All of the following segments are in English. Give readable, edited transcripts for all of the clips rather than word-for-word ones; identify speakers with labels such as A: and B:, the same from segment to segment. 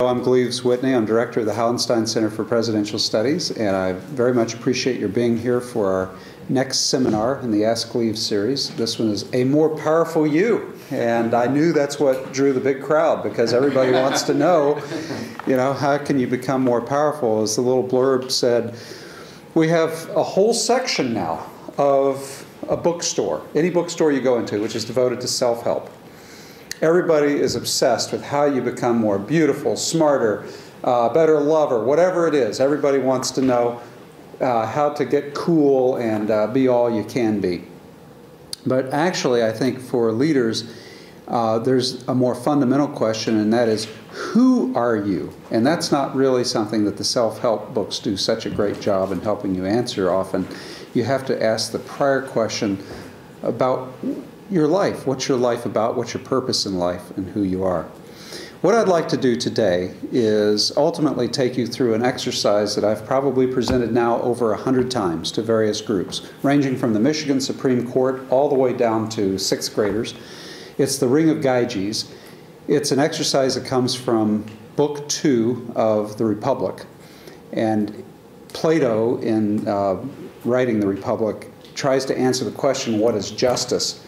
A: I'm Gleaves, Whitney. I'm director of the Hallenstein Center for Presidential Studies, and I very much appreciate your being here for our next seminar in the Ask Gleaves series. This one is A More Powerful You, and I knew that's what drew the big crowd because everybody wants to know, how can you become more powerful? As the little blurb said, we have a whole section now of a bookstore, any bookstore you go into, which is devoted to self-help. Everybody is obsessed with how you become more beautiful, smarter, better lover, whatever it is. Everybody wants to know how to get cool and be all you can be. But actually, I think for leaders, there's a more fundamental question, and that is, who are you? And that's not really something that the self-help books do such a great job in helping you answer often. You have to ask the prior question about your life. What's your life about? What's your purpose in life and who you are? What I'd like to do today is ultimately take you through an exercise that I've probably presented now over 100 times to various groups, ranging from the Michigan Supreme Court all the way down to 6th graders. It's the Ring of Gyges. It's an exercise that comes from Book 2 of the Republic. And Plato, in writing the Republic, tries to answer the question, what is justice?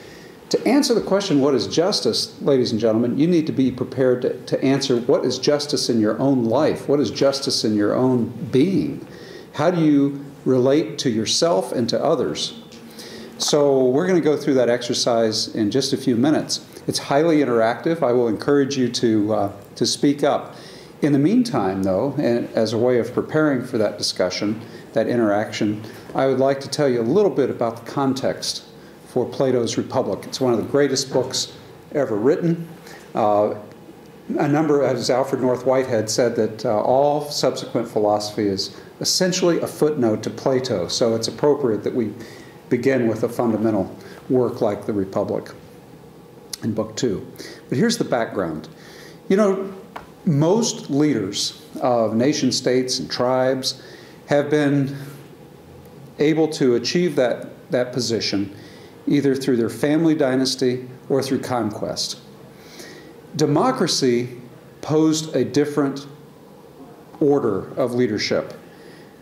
A: To answer the question, what is justice, ladies and gentlemen, you need to be prepared to answer what is justice in your own life? What is justice in your own being? How do you relate to yourself and to others? So we're going to go through that exercise in just a few minutes. It's highly interactive. I will encourage you to speak up. In the meantime, though, and as a way of preparing for that discussion, that interaction, I would like to tell you a little bit about the context for Plato's Republic. It's one of the greatest books ever written. As Alfred North Whitehead said, that all subsequent philosophy is essentially a footnote to Plato, so it's appropriate that we begin with a fundamental work like the Republic in Book 2. But here's the background. Most leaders of nation states and tribes have been able to achieve that position either through their family dynasty or through conquest. Democracy posed a different order of leadership.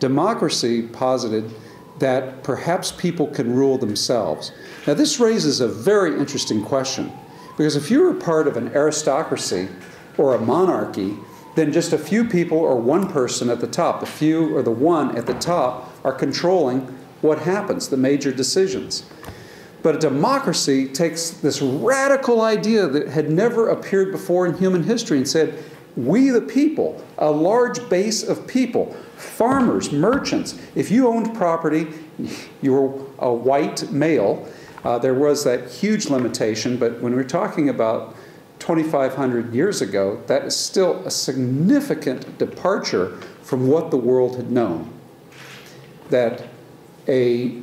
A: Democracy posited that perhaps people can rule themselves. Now, this raises a very interesting question, because if you were part of an aristocracy or a monarchy, then just a few people or one person at the top, the few or the one at the top, are controlling what happens, the major decisions. But a democracy takes this radical idea that had never appeared before in human history and said, we the people, a large base of people, farmers, merchants, if you owned property, you were a white male, there was that huge limitation, but when we're talking about 2,500 years ago, that is still a significant departure from what the world had known. That a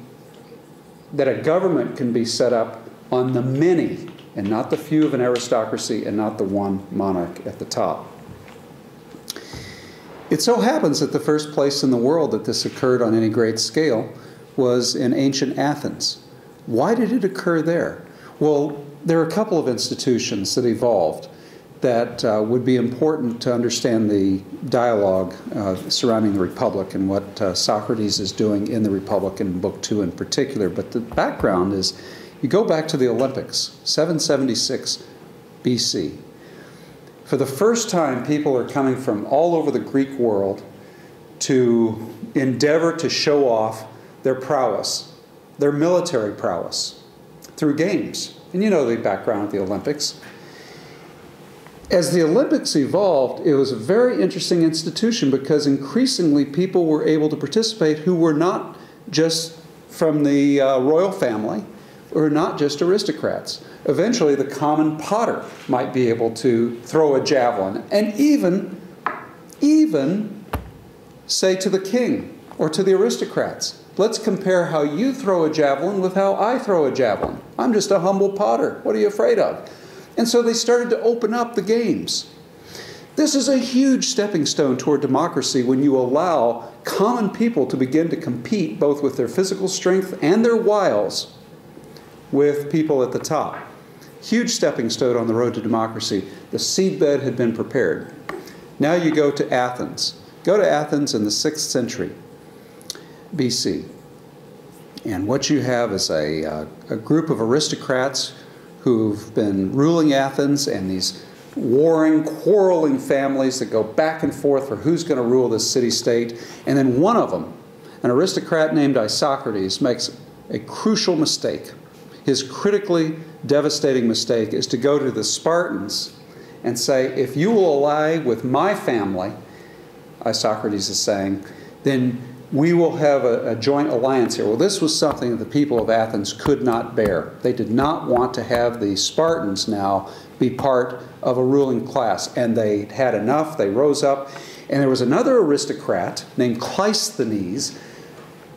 A: government can be set up on the many and not the few of an aristocracy and not the one monarch at the top. It so happens that the first place in the world that this occurred on any great scale was in ancient Athens. Why did it occur there? Well, there are a couple of institutions that evolved that would be important to understand the dialogue surrounding the Republic and what Socrates is doing in the Republic in Book 2 in particular. But the background is, you go back to the Olympics, 776 BC. For the first time, people are coming from all over the Greek world to endeavor to show off their prowess, their military prowess, through games. And you know the background of the Olympics. As the Olympics evolved, it was a very interesting institution because increasingly people were able to participate who were not just from the royal family or not just aristocrats. Eventually, the common potter might be able to throw a javelin and even say to the king or to the aristocrats, let's compare how you throw a javelin with how I throw a javelin. I'm just a humble potter. What are you afraid of? And so they started to open up the games. This is a huge stepping stone toward democracy when you allow common people to begin to compete both with their physical strength and their wiles with people at the top. Huge stepping stone on the road to democracy. The seedbed had been prepared. Now you go to Athens. Go to Athens in the 6th century BC. And what you have is a group of aristocrats who've been ruling Athens, and these warring, quarreling families that go back and forth for who's going to rule this city-state. And then one of them, an aristocrat named Isocrates, makes a crucial mistake. His critically devastating mistake is to go to the Spartans and say, if you will ally with my family, Isocrates is saying, then we will have a joint alliance here. Well, this was something that the people of Athens could not bear. They did not want to have the Spartans now be part of a ruling class. And they had enough. They rose up. And there was another aristocrat named Cleisthenes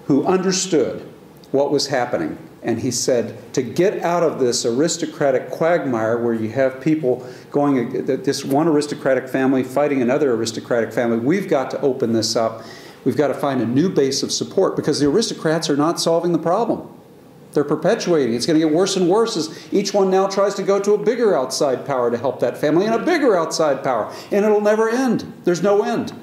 A: who understood what was happening. And he said, to get out of this aristocratic quagmire where you have people going, this one aristocratic family fighting another aristocratic family, we've got to open this up. We've got to find a new base of support, because the aristocrats are not solving the problem. They're perpetuating. It's going to get worse and worse as each one now tries to go to a bigger outside power to help that family, and a bigger outside power. And it'll never end. There's no end.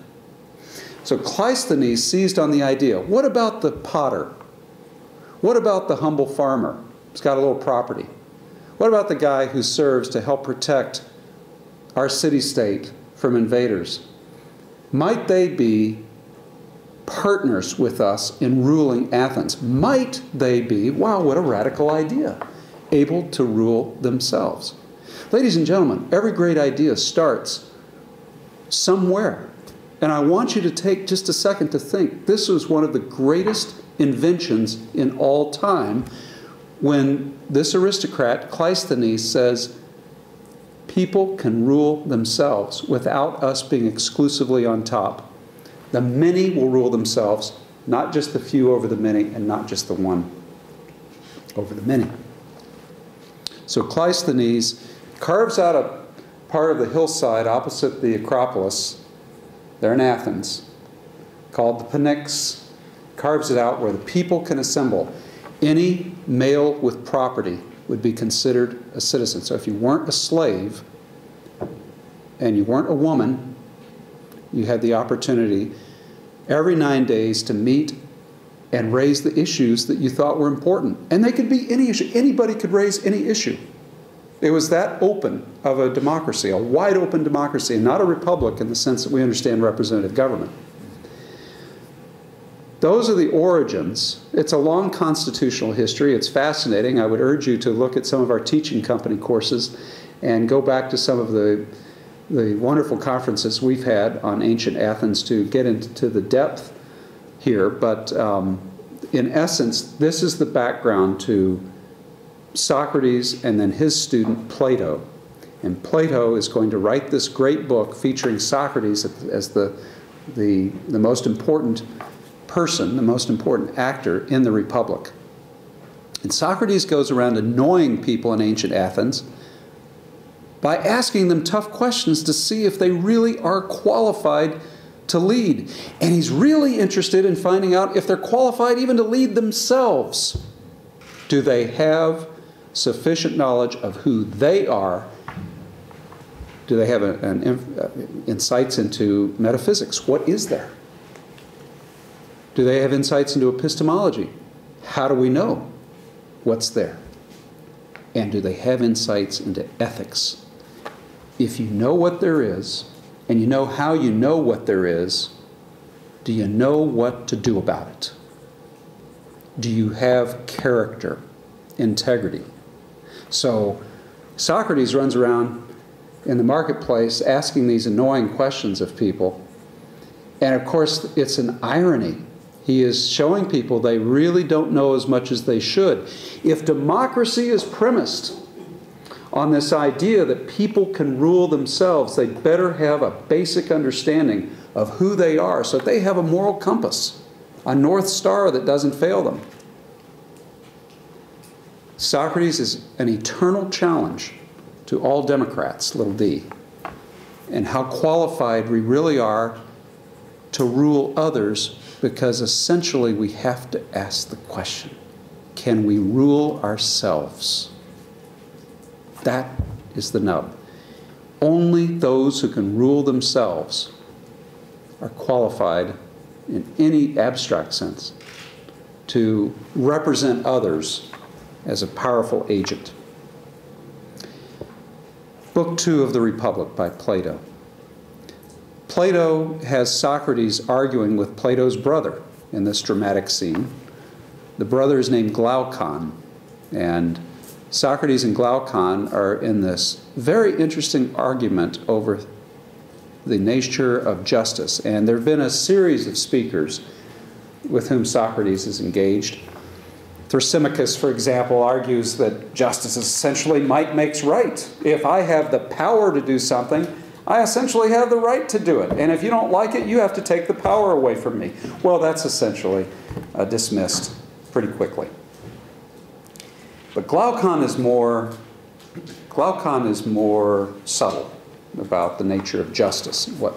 A: So Cleisthenes seized on the idea. What about the potter? What about the humble farmer who's got a little property? What about the guy who serves to help protect our city-state from invaders? Might they be partners with us in ruling Athens? Might they be, wow, what a radical idea, able to rule themselves? Ladies and gentlemen, every great idea starts somewhere. And I want you to take just a second to think. This was one of the greatest inventions in all time, when this aristocrat, Cleisthenes, says, people can rule themselves without us being exclusively on top. The many will rule themselves, not just the few over the many, and not just the one over the many. So Cleisthenes carves out a part of the hillside opposite the Acropolis, there in Athens, called the Pnyx, carves it out where the people can assemble. Any male with property would be considered a citizen. So if you weren't a slave and you weren't a woman, you had the opportunity every 9 days to meet and raise the issues that you thought were important. And they could be any issue. Anybody could raise any issue. It was that open of a democracy, a wide open democracy, and not a republic in the sense that we understand representative government. Those are the origins. It's a long constitutional history. It's fascinating. I would urge you to look at some of our teaching company courses and go back to some of the wonderful conferences we've had on ancient Athens to get into the depth here. But in essence, this is the background to Socrates and then his student Plato. And Plato is going to write this great book featuring Socrates as the most important person, the most important actor in the Republic. And Socrates goes around annoying people in ancient Athens by asking them tough questions to see if they really are qualified to lead. And he's really interested in finding out if they're qualified even to lead themselves. Do they have sufficient knowledge of who they are? Do they have insights into metaphysics? What is there? Do they have insights into epistemology? How do we know what's there? And do they have insights into ethics? If you know what there is, and you know how you know what there is, do you know what to do about it? Do you have character, integrity? So Socrates runs around in the marketplace asking these annoying questions of people. And of course, it's an irony. He is showing people they really don't know as much as they should. If democracy is premised on this idea that people can rule themselves, they better have a basic understanding of who they are, so that they have a moral compass, a North Star that doesn't fail them. Socrates is an eternal challenge to all Democrats, little d, and how qualified we really are to rule others, because essentially we have to ask the question, can we rule ourselves? That is the nub. Only those who can rule themselves are qualified in any abstract sense to represent others as a powerful agent. Book 2 of the Republic by Plato. Plato has Socrates arguing with Plato's brother in this dramatic scene. The brother is named Glaucon, and Socrates and Glaucon are in this very interesting argument over the nature of justice. And there have been a series of speakers with whom Socrates is engaged. Thrasymachus, for example, argues that justice is essentially might makes right. If I have the power to do something, I essentially have the right to do it. And if you don't like it, you have to take the power away from me. Well, that's essentially dismissed pretty quickly. But Glaucon is more subtle about the nature of justice, what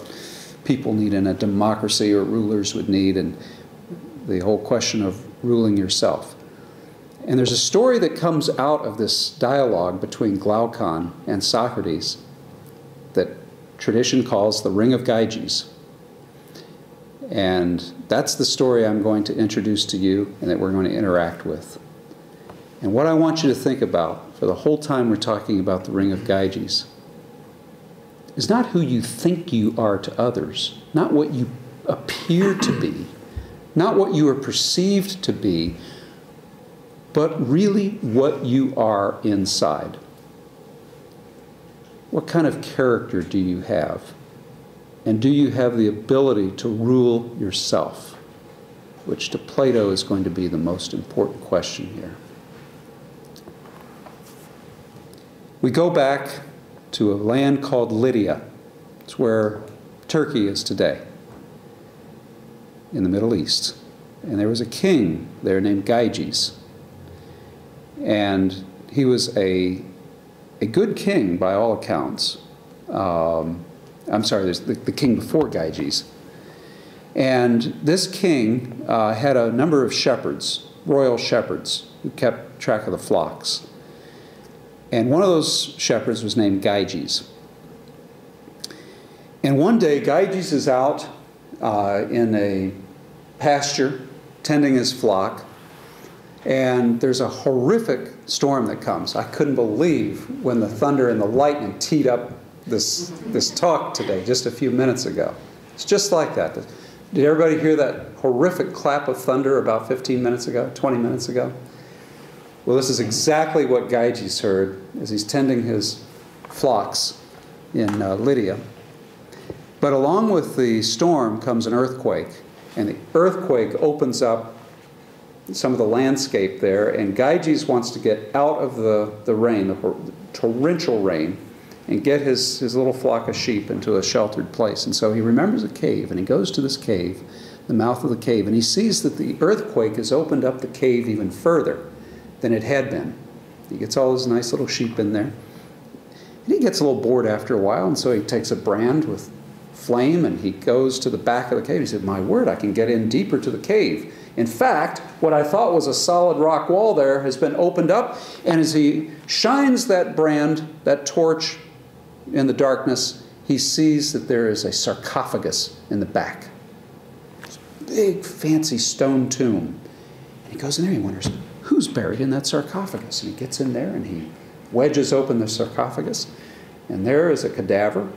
A: people need in a democracy or rulers would need, and the whole question of ruling yourself. And there's a story that comes out of this dialogue between Glaucon and Socrates that tradition calls the Ring of Gyges. And that's the story I'm going to introduce to you and that we're going to interact with. And what I want you to think about for the whole time we're talking about the Ring of Gyges is not who you think you are to others, not what you appear to be, not what you are perceived to be, but really what you are inside. What kind of character do you have? And do you have the ability to rule yourself? Which to Plato is going to be the most important question here. We go back to a land called Lydia. It's where Turkey is today, in the Middle East. And there was a king there named Gyges. And he was a good king by all accounts. I'm sorry, there's the king before Gyges. And this king had a number of shepherds, royal shepherds, who kept track of the flocks. And one of those shepherds was named Gyges. And one day, Gyges is out in a pasture tending his flock, and there's a horrific storm that comes. I couldn't believe when the thunder and the lightning teed up this talk today, just a few minutes ago. It's just like that. Did everybody hear that horrific clap of thunder about 15 minutes ago, 20 minutes ago? Well, this is exactly what Gyges heard as he's tending his flocks in Lydia. But along with the storm comes an earthquake, and the earthquake opens up some of the landscape there, and Gyges wants to get out of the rain, the torrential rain, and get his little flock of sheep into a sheltered place. And so he remembers a cave, and he goes to this cave, the mouth of the cave, and he sees that the earthquake has opened up the cave even further than it had been. He gets all his nice little sheep in there. And he gets a little bored after a while, and so he takes a brand with flame, and he goes to the back of the cave. He said, my word, I can get in deeper to the cave. In fact, what I thought was a solid rock wall there has been opened up, and as he shines that brand, that torch in the darkness, he sees that there is a sarcophagus in the back. It's a big, fancy stone tomb. And he goes in there and he wonders, who's buried in that sarcophagus? And he gets in there and he wedges open the sarcophagus, and there is a cadaver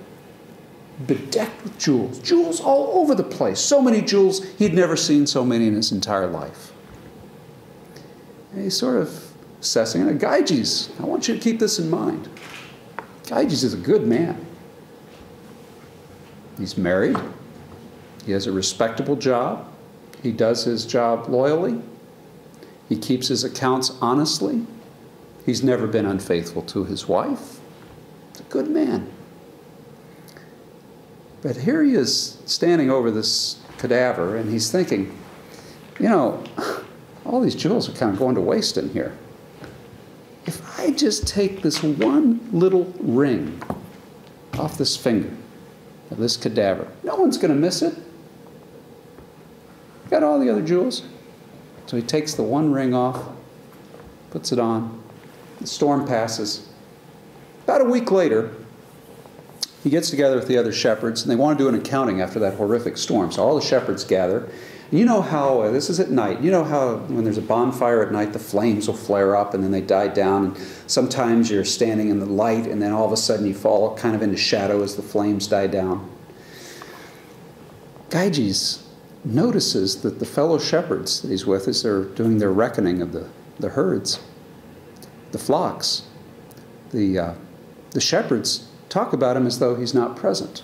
A: bedecked with jewels. Jewels all over the place. So many jewels, he'd never seen so many in his entire life. And he's sort of assessing it. Gyges, I want you to keep this in mind. Gyges is a good man. He's married. He has a respectable job. He does his job loyally. He keeps his accounts honestly. He's never been unfaithful to his wife. He's a good man. But here he is standing over this cadaver, and he's thinking, you know, all these jewels are kind of going to waste in here. If I just take this one little ring off this finger of this cadaver, no one's going to miss it. Got all the other jewels. So he takes the one ring off, puts it on. The storm passes. About a week later, he gets together with the other shepherds, and they want to do an accounting after that horrific storm. So all the shepherds gather. And you know how, this is at night, you know how when there's a bonfire at night, the flames will flare up and then they die down. And sometimes you're standing in the light and then all of a sudden you fall kind of into shadow as the flames die down. Gyges notices that the fellow shepherds that he's with, as they're doing their reckoning of the herds, the flocks, the shepherds talk about him as though he's not present.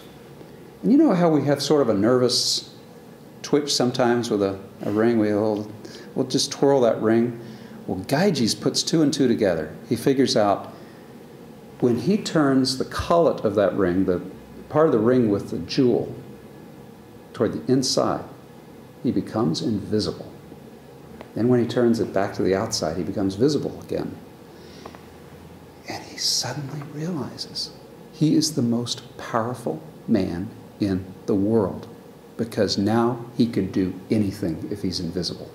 A: And you know how we have sort of a nervous twitch sometimes with a ring? We'll just twirl that ring. Well, Gyges puts two and two together. He figures out when he turns the collet of that ring, the part of the ring with the jewel, toward the inside, he becomes invisible. Then when he turns it back to the outside, he becomes visible again. And he suddenly realizes he is the most powerful man in the world, because now he can do anything if he's invisible.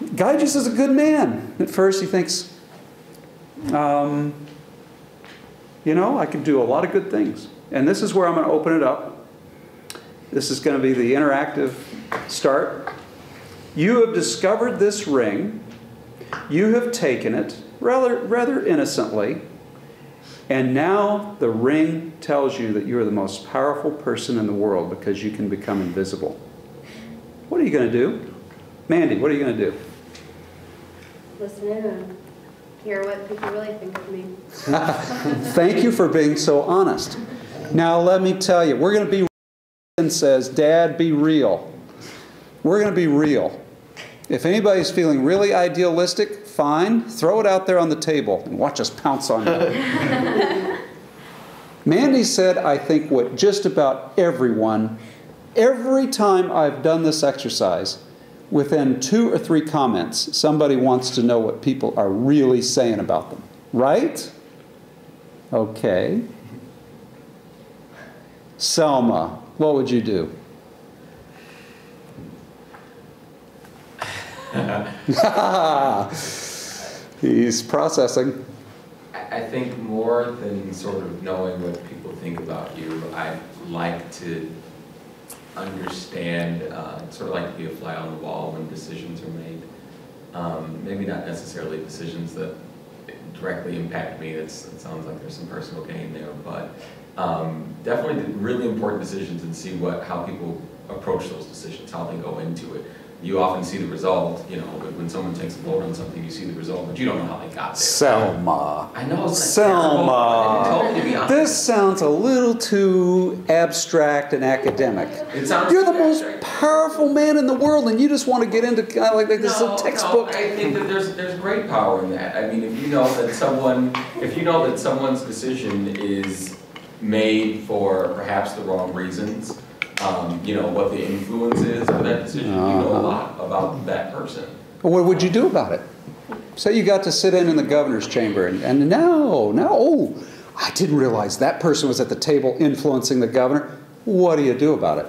A: Gyges is a good man. At first he thinks, you know, I can do a lot of good things. And this is where I'm going to open it up. This is going to be the interactive start. You have discovered this ring. You have taken it rather innocently. And now the ring tells you that you are the most powerful person in the world because you can become invisible. What are you going to do? Mandy, what are you going to do?
B: Listen in and hear what people really think of me.
A: Thank you for being so honest. Now let me tell you, we're going to be and says, Dad, be real. We're going to be real. If anybody's feeling really idealistic, fine, throw it out there on the table and watch us pounce on it. Mandy said, I think what just about everyone, every time I've done this exercise, within 2 or 3 comments, somebody wants to know what people are really saying about them. Right? Okay. Selma, what would you do? He's processing.
C: I think more than sort of knowing what people think about you, I'd like to understand, sort of like to be a fly on the wall when decisions are made. Maybe not necessarily decisions that directly impact me. It sounds like there's some personal gain there, but definitely really important decisions, and see how people approach those decisions, how they go into it. You often see the result, you know, when someone takes a vote on something, you see the result, but you don't know how they got there.
A: Selma.
C: I know, it's
A: Selma.
C: terrible, to be honest.
A: This sounds a little too abstract and academic.
C: It sounds
A: You're the
C: too
A: most
C: abstract.
A: powerful man in the world, and you just want to get into kind of like this is a textbook.
C: No, I think that there's great power in that. I mean, if you know that someone's decision is made for perhaps the wrong reasons, you know, what the influence is of that decision, you know a lot about that person.
A: Well, what would you do about it? Say you got to sit in the governor's chamber, and no, I didn't realize that person was at the table influencing the governor. What do you do about it?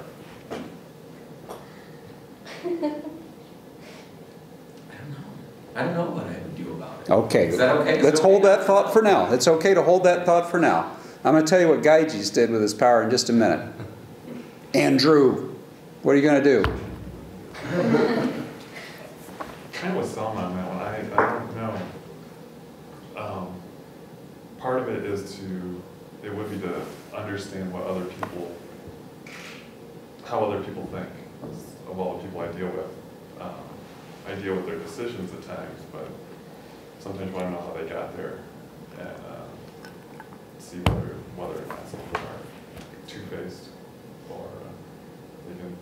C: I don't know what I would do about it.
A: Okay.
C: Is that okay?
A: Let's hold that thought for now. It's okay to hold that thought for now. I'm going to tell you what Gyges did with his power in just a minute. Andrew, what are you going to do?
D: Kind of with Selma on that one. I don't know. Part of it would be to understand how other people think of all the people I deal with. I deal with their decisions at times, but sometimes I want to know how they got there, and see whether or not some of them are two-faced, or they can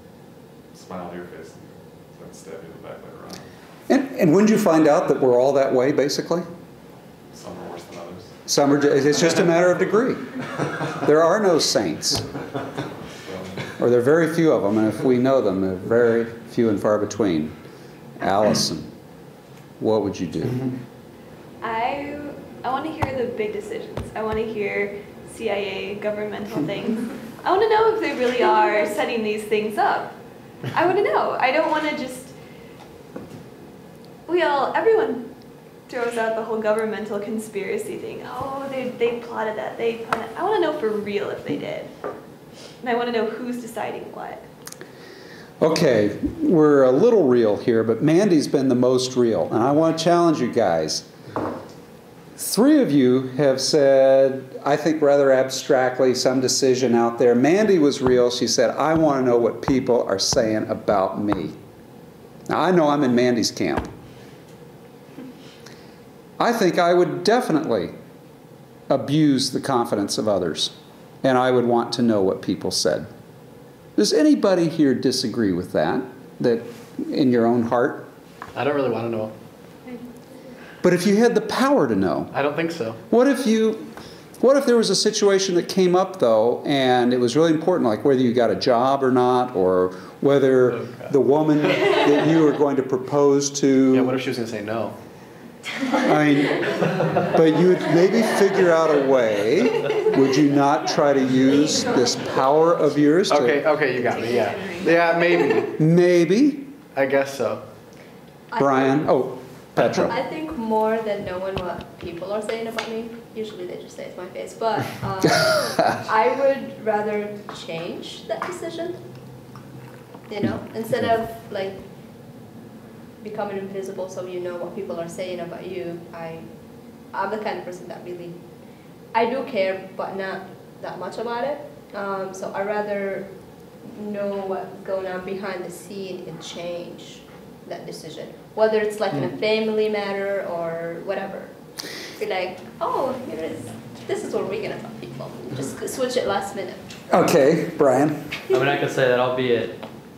D: smile to your face and then stab you in the back later on.
A: And when did you find out that we're all that way, basically?
D: Some are worse than others.
A: Some are, it's just a matter of degree. There are no saints, or there are very few of them, and if we know them, they're very few and far between. Allison, what would you do?
E: I want to hear the big decisions. I want to hear CIA governmental things. I want to know if they really are setting these things up. I want to know. I don't want to just, everyone throws out the whole governmental conspiracy thing. Oh, they plotted that. I want to know for real if they did. And I want to know who's deciding what.
A: Okay, we're a little real here, but Mandy's been the most real. And I want to challenge you guys. 3 of you have said, I think rather abstractly, some decision out there. Mandy was real. She said, I want to know what people are saying about me. Now, I know I'm in Mandy's camp. I think I would definitely abuse the confidence of others, and I would want to know what people said. Does anybody here disagree with that in your own heart?
F: I don't really want to know.
A: But if you had the power to know.
F: I don't think so.
A: What if there was a situation that came up, though, and it was really important, like whether you got a job or not, or whether the woman that you were going to propose to...
F: Yeah, what if she was going to say no?
A: I mean, but you would maybe figure out a way. Would you not try to use this power of yours?
F: Okay, you got me, yeah. Yeah, maybe.
A: Maybe.
F: I guess so.
A: Brian? Oh, Petra.
B: I think more than knowing what people are saying about me. Usually they just say it to my face. But I would rather change that decision. You know? Instead of, like, becoming invisible so you know what people are saying about you. I'm the kind of person that really, I do care, but not that much about it. So I'd rather know what's going on behind the scene and change that decision. Whether it's like in a family matter or whatever. Be like, oh, this is what we're going to tell people. Just switch it last minute.
A: Okay, Brian.
G: I mean, I could say that I'll be at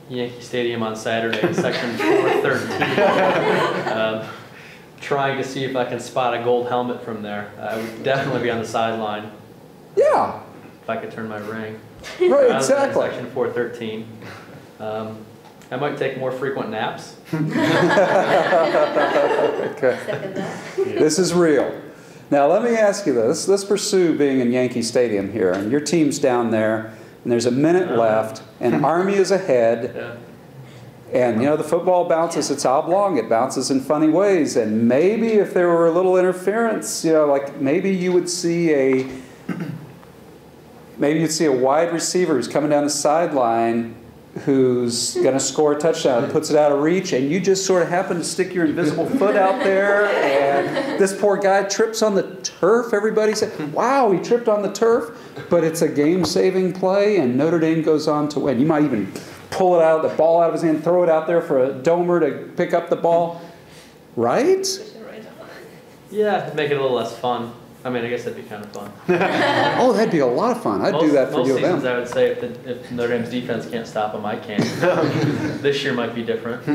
G: Yankee Stadium on Saturday, section 413, trying to see if I can spot a gold helmet from there. I would definitely be on the sideline.
A: Yeah.
G: If I could turn my ring.
A: Right, exactly.
G: Section 413. I might take more frequent naps.
A: Okay. This is real. Now let me ask you this. Let's pursue being in Yankee Stadium here, and your team's down there, and there's a minute left, and Army is ahead.
G: Yeah.
A: And, you know, the football bounces, it's oblong, it bounces in funny ways. And maybe if there were a little interference, you know, like maybe you would see a wide receiver who's coming down the sideline who's going to score a touchdown, puts it out of reach, and you just sort of happen to stick your invisible foot out there, and this poor guy trips on the turf. Everybody said, wow, he tripped on the turf. But it's a game-saving play, and Notre Dame goes on to win. You might even pull the ball out of his hand, throw it out there for a domer to pick up the ball. Right?
G: Yeah, it'd make it a little less fun. I mean, I guess that'd be kind of fun.
A: Oh, that'd be a lot of fun. I'd do that for
G: most
A: U of M.
G: seasons, I would say, if Notre Dame's defense can't stop them, I can. This year might be different.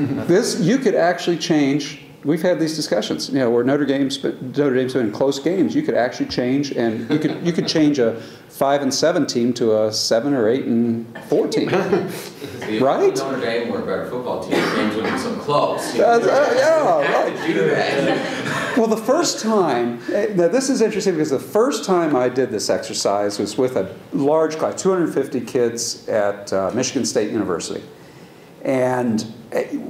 A: You could actually change. We've had these discussions, you know, where Notre Dame's been in close games. You could actually change, and you could change a 5-7 team to a 7 or 8-4 team. Right?
C: Notre Dame were a better football team. The games would be so close.
A: Yeah, right.
C: To do that.
A: Well, the first time, now this is interesting because the first time I did this exercise was with a large class, 250 kids at Michigan State University. And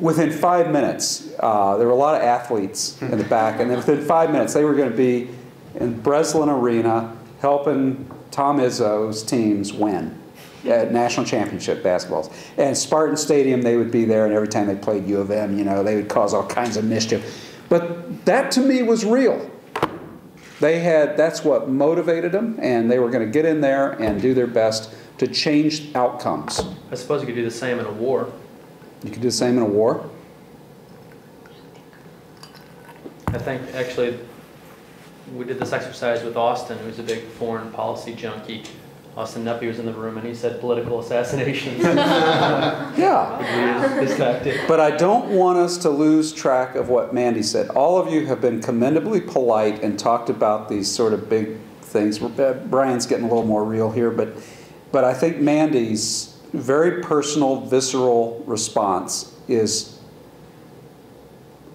A: within 5 minutes, there were a lot of athletes in the back, and then within 5 minutes, they were going to be in Breslin Arena helping Tom Izzo's teams win at national championship basketballs. And Spartan Stadium, they would be there, and every time they played U of M, you know, they would cause all kinds of mischief. But that to me was real. That's what motivated them, and they were going to get in there and do their best to change outcomes.
G: I suppose you could do the same in a war.
A: You could do the same in a war?
G: I think, actually, we did this exercise with Austin, who's a big foreign policy junkie. Austin Nuppy was in the room, and he said political assassinations.
A: Yeah.
G: His tactic.
A: But I don't want us to lose track of what Mandy said. All of you have been commendably polite and talked about these sort of big things. Brian's getting a little more real here, but I think Mandy's very personal, visceral response is,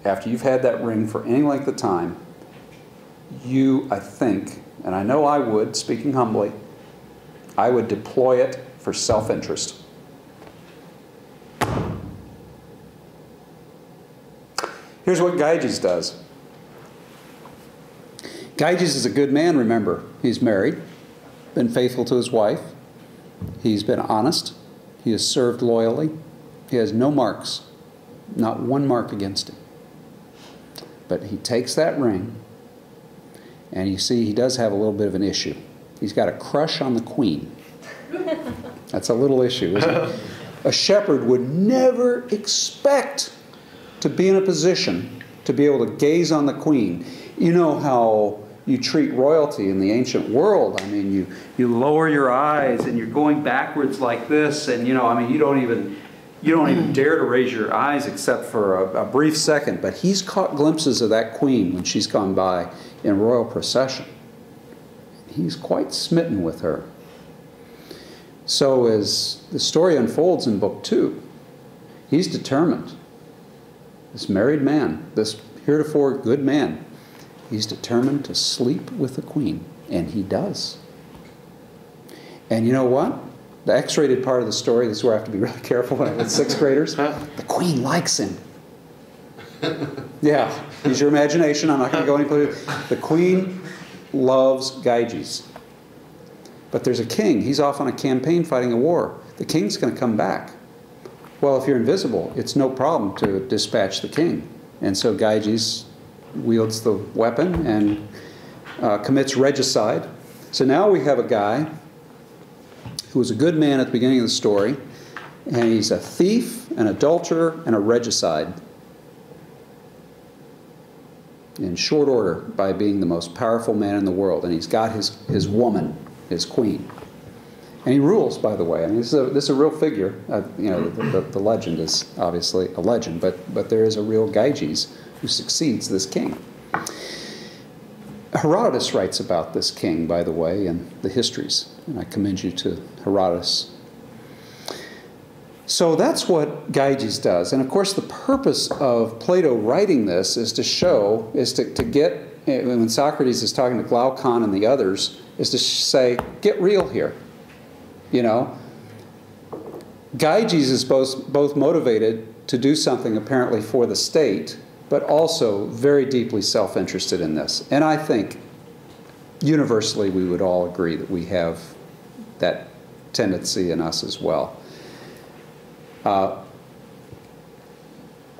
A: after you've had that ring for any length of time, I think, and I know I would, speaking humbly, I would deploy it for self-interest. Here's what Gyges does. Gyges is a good man, remember. He's married, been faithful to his wife. He's been honest. He has served loyally. He has no marks, not one mark against him. But he takes that ring, and you see he does have a little bit of an issue. He's got a crush on the queen. That's a little issue, isn't it? A shepherd would never expect to be in a position to be able to gaze on the queen. You know how you treat royalty in the ancient world. I mean, you lower your eyes and you're going backwards like this, and you don't even dare to raise your eyes except for a brief second. But he's caught glimpses of that queen when she's gone by in royal procession. He's quite smitten with her. So as the story unfolds in Book 2, he's determined. This married man, this heretofore good man, he's determined to sleep with the queen, and he does. And you know what? The X-rated part of the story, this is where I have to be really careful when I'm with sixth graders. The queen likes him. Yeah, use your imagination. I'm not going to go any place. The queen loves Gyges. But there's a king. He's off on a campaign fighting a war. The king's going to come back. Well, if you're invisible, it's no problem to dispatch the king. And so Gyges wields the weapon and commits regicide. So now we have a guy who was a good man at the beginning of the story, and he's a thief, an adulterer, and a regicide. In short order, by being the most powerful man in the world. And he's got his woman, his queen. And he rules, by the way. I mean, this is a real figure. The legend is obviously a legend, but there is a real Gyges who succeeds this king. Herodotus writes about this king, by the way, in the histories. And I commend you to Herodotus. So that's what Gyges does. And of course, the purpose of Plato writing this is to get, when Socrates is talking to Glaucon and the others, is to say, get real here. You know, Gyges is both motivated to do something apparently for the state, but also very deeply self-interested in this. And I think universally we would all agree that we have that tendency in us as well.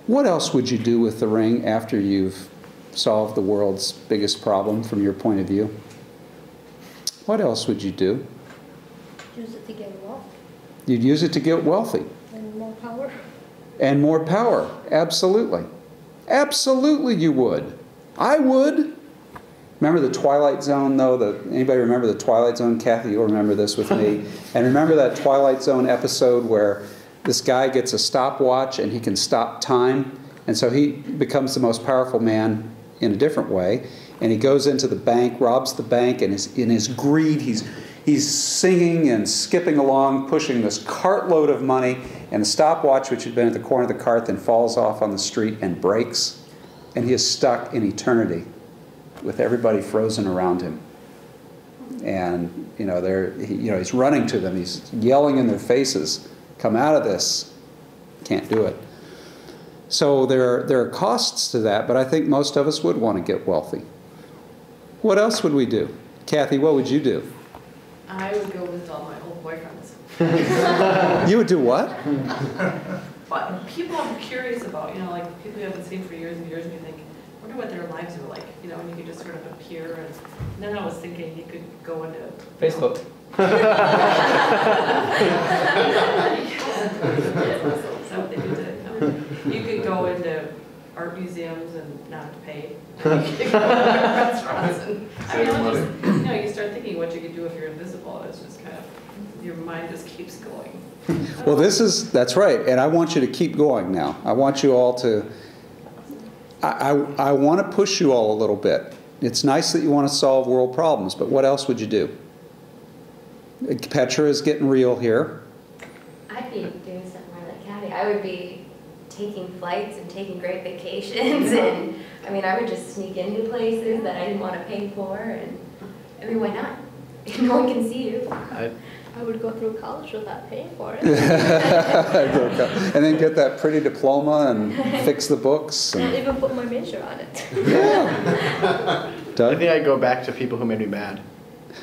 A: What else would you do with the ring after you've solved the world's biggest problem from your point of view? What else would you do?
B: Use it to get wealth.
A: You'd use it to get wealthy.
B: And more power.
A: And more power, absolutely. Absolutely you would. I would. Remember the Twilight Zone, though? Anybody remember the Twilight Zone? Kathy, you'll remember this with me. And remember that Twilight Zone episode where this guy gets a stopwatch and he can stop time? And so he becomes the most powerful man in a different way. And he goes into the bank, robs the bank, and in his greed, he's singing and skipping along, pushing this cartload of money, and the stopwatch, which had been at the corner of the cart, then falls off on the street and breaks. And he is stuck in eternity with everybody frozen around him. And he's running to them. He's yelling in their faces, "Come out of this." Can't do it. So there are costs to that, but I think most of us would want to get wealthy. What else would we do? Kathy, what would you do?
H: I would go visit all my old boyfriends.
A: You would do what?
H: But people I'm curious about, like people you haven't seen for years and years, and you think, I wonder what their lives are like, and you could just sort of appear. And then I was thinking you could go into
G: Facebook.
H: Is that what they do today? No. You could go into art museums and not pay. You could go to restaurants and you start thinking what you could do if you're invisible. It's just kind of your mind just keeps going.
A: Well, that's right, and I want you to keep going now. I want you all to. I want to push you all a little bit. It's nice that you want to solve world problems, but what else would you do? Petra is getting real here.
I: I'd be doing something more like Kathy. I would be taking flights and taking great vacations, and I would just sneak into places that I didn't want to pay for, and why not? No one can see you.
B: I would go through college without paying for it.
A: And then get that pretty diploma and fix the books.
B: And even put my major on it.
A: Yeah.
F: I
A: Doug?
F: think I'd go back to people who made me mad.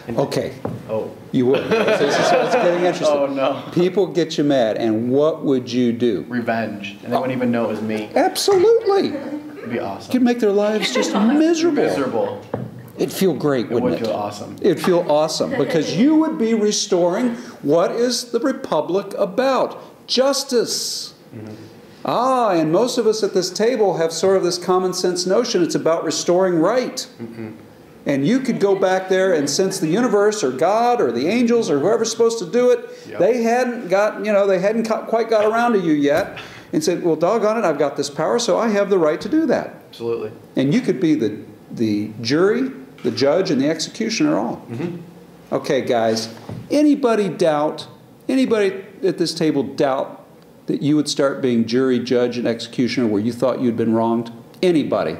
A: Okay,
F: Oh.
A: you would. So this is what's getting interesting.
F: Oh, no.
A: People get you mad, and what would you do?
F: Revenge. And they wouldn't even know it was me.
A: Absolutely.
F: It'd be awesome.
A: You'd make their lives just miserable.
F: Miserable.
A: It'd feel great,
F: It
A: wouldn't
F: would
A: it?
F: feel awesome.
A: It'd feel awesome because you would be restoring what is the Republic about? Justice. Ah, and most of us at this table have sort of this common sense notion it's about restoring right. And you could go back there, and since the universe or God or the angels or whoever's supposed to do it, they hadn't got, they hadn't quite got around to you yet, and said, well, doggone it, I've got this power, so I have the right to do that.
F: Absolutely.
A: And you could be the jury, the judge, and the executioner all. Okay, guys, anybody at this table doubt that you would start being jury, judge, and executioner where you thought you'd been wronged? Anybody?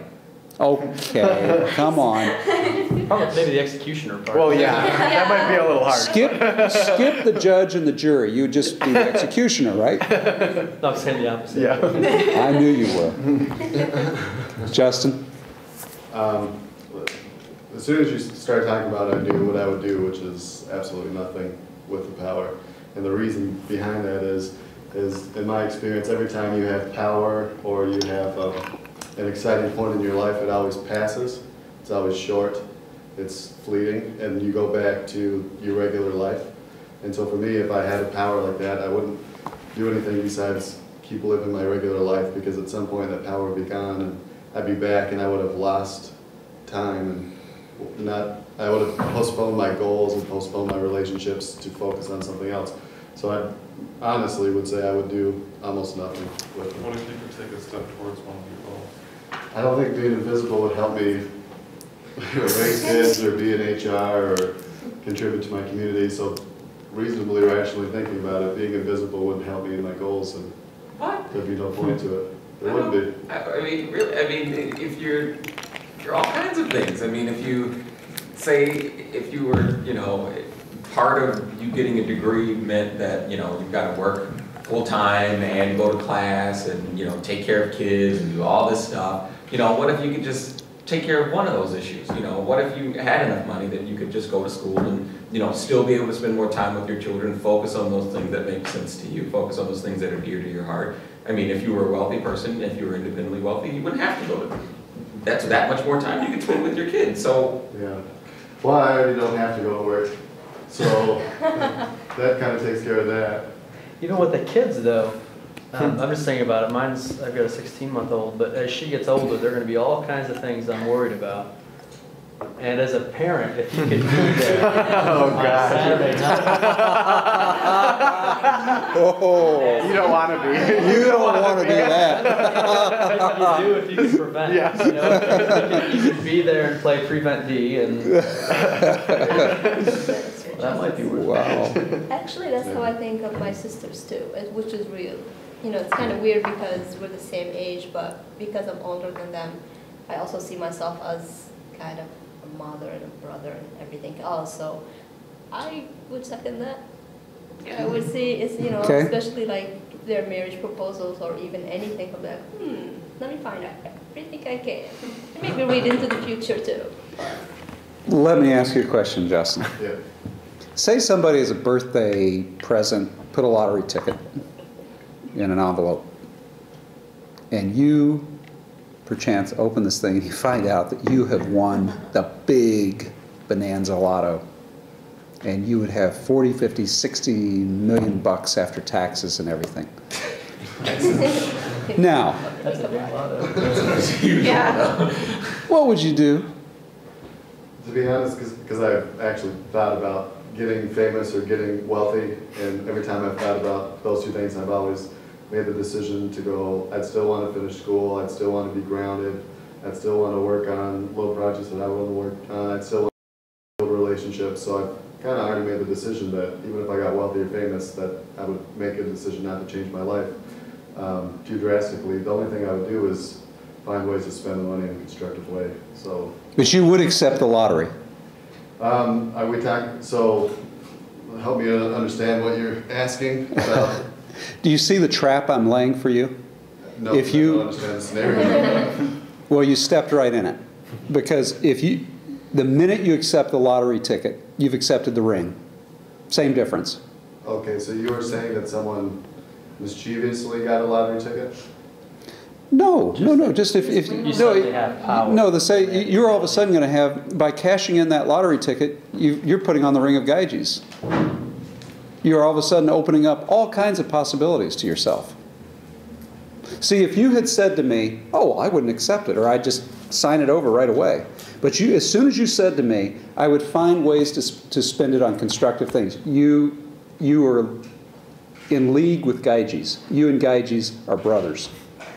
A: Okay, come on.
G: Probably maybe the executioner part.
F: Well, yeah. That might be a little hard.
A: Skip the judge and the jury. You would just be the executioner, right?
G: No, I'm saying the opposite.
F: Yeah.
A: I knew you were. Justin?
J: As soon as you start talking about it, I knew what I would do, which is absolutely nothing with the power. And the reason behind that is in my experience, every time you have power or you have an exciting point in your life, it always passes. It's always short. It's fleeting, and you go back to your regular life. And so for me, if I had a power like that, I wouldn't do anything besides keep living my regular life, because at some point that power would be gone, and I'd be back, and I would have lost time, and I would have postponed my goals and postponed my relationships to focus on something else. So I honestly would say I would do almost nothing with it.
D: What if you could take a step towards one of your goals?
J: I don't think being invisible would help me raise kids or be in HR or contribute to my community. So reasonably, rationally thinking about it, being invisible wouldn't help me in my goals, and there'd be no point to it. There wouldn't be.
C: I mean, really, if you're all kinds of things. I mean, if you were, part of you getting a degree meant that, you've got to work full time and go to class and, take care of kids and do all this stuff. What if you could just take care of one of those issues? What if you had enough money that you could just go to school and, still be able to spend more time with your children, focus on those things that make sense to you, focus on those things that are dear to your heart. I mean, if you were a wealthy person, if you were independently wealthy, you wouldn't have to go to, that's that much more time you could spend with your kids, so.
J: Yeah. Well, I already don't have to go to work, so that kind of takes care of that.
G: Even with the kids, though, I'm just thinking about it. I've got a 16-month-old, but as she gets older, there are going to be all kinds of things I'm worried about. And as a parent, if you could be there on Saturday night.
F: You don't want to be.
A: You don't want to do that.
G: You do if you can prevent.
F: Yeah.
G: You could be there and play Prevent D, and that might be worth it.
A: Wow.
B: Actually, that's how I think of my sisters too, which is real. It's kind of weird because we're the same age, but because I'm older than them, I also see myself as kind of a mother and a brother and everything else. So I would second that. I would say it's,
A: Okay.
B: especially like their marriage proposals or even anything, I'm like, let me find out everything I can. And maybe read into the future too.
A: Let me ask you a question, Justin.
J: Yeah.
A: Say somebody as a birthday present put a lottery ticket in an envelope, and you perchance open this thing and you find out that you have won the big bonanza lotto, and you would have 40, 50, 60 million bucks after taxes and everything. Now,
G: That's a big lotto.
E: Yeah.
A: what would you do?
J: To be honest, because I've actually thought about getting famous or getting wealthy, and every time I've thought about those two things, I've always made the decision to go, I'd still want to finish school, I'd still want to be grounded, I'd still want to work on little projects that I want to work on, I'd still want to build relationships. So I've kind of already made the decision that even if I got wealthy or famous, that I would make a decision not to change my life too drastically. The only thing I would do is find ways to spend the money in a constructive way. So.
A: But you would accept the lottery.
J: So help me understand what you're asking about.
A: Do you see the trap I'm laying for you?
J: No,
A: If you-
J: I don't understand the scenario.
A: Well, you stepped right in it. Because if The minute you accept the lottery ticket, you've accepted the ring. Same difference.
J: Okay, so you were saying that someone mischievously got a lottery ticket?
A: No, just if
G: You suddenly have power.
A: no, you're all of a sudden going to have, by cashing in that lottery ticket, you're putting on the ring of Gyges. You're all of a sudden opening up all kinds of possibilities to yourself. See, if you had said to me, oh, I wouldn't accept it, or I'd just sign it over right away. But as soon as you said to me, I would find ways to spend it on constructive things. You are in league with Gyges. You and Gyges are brothers.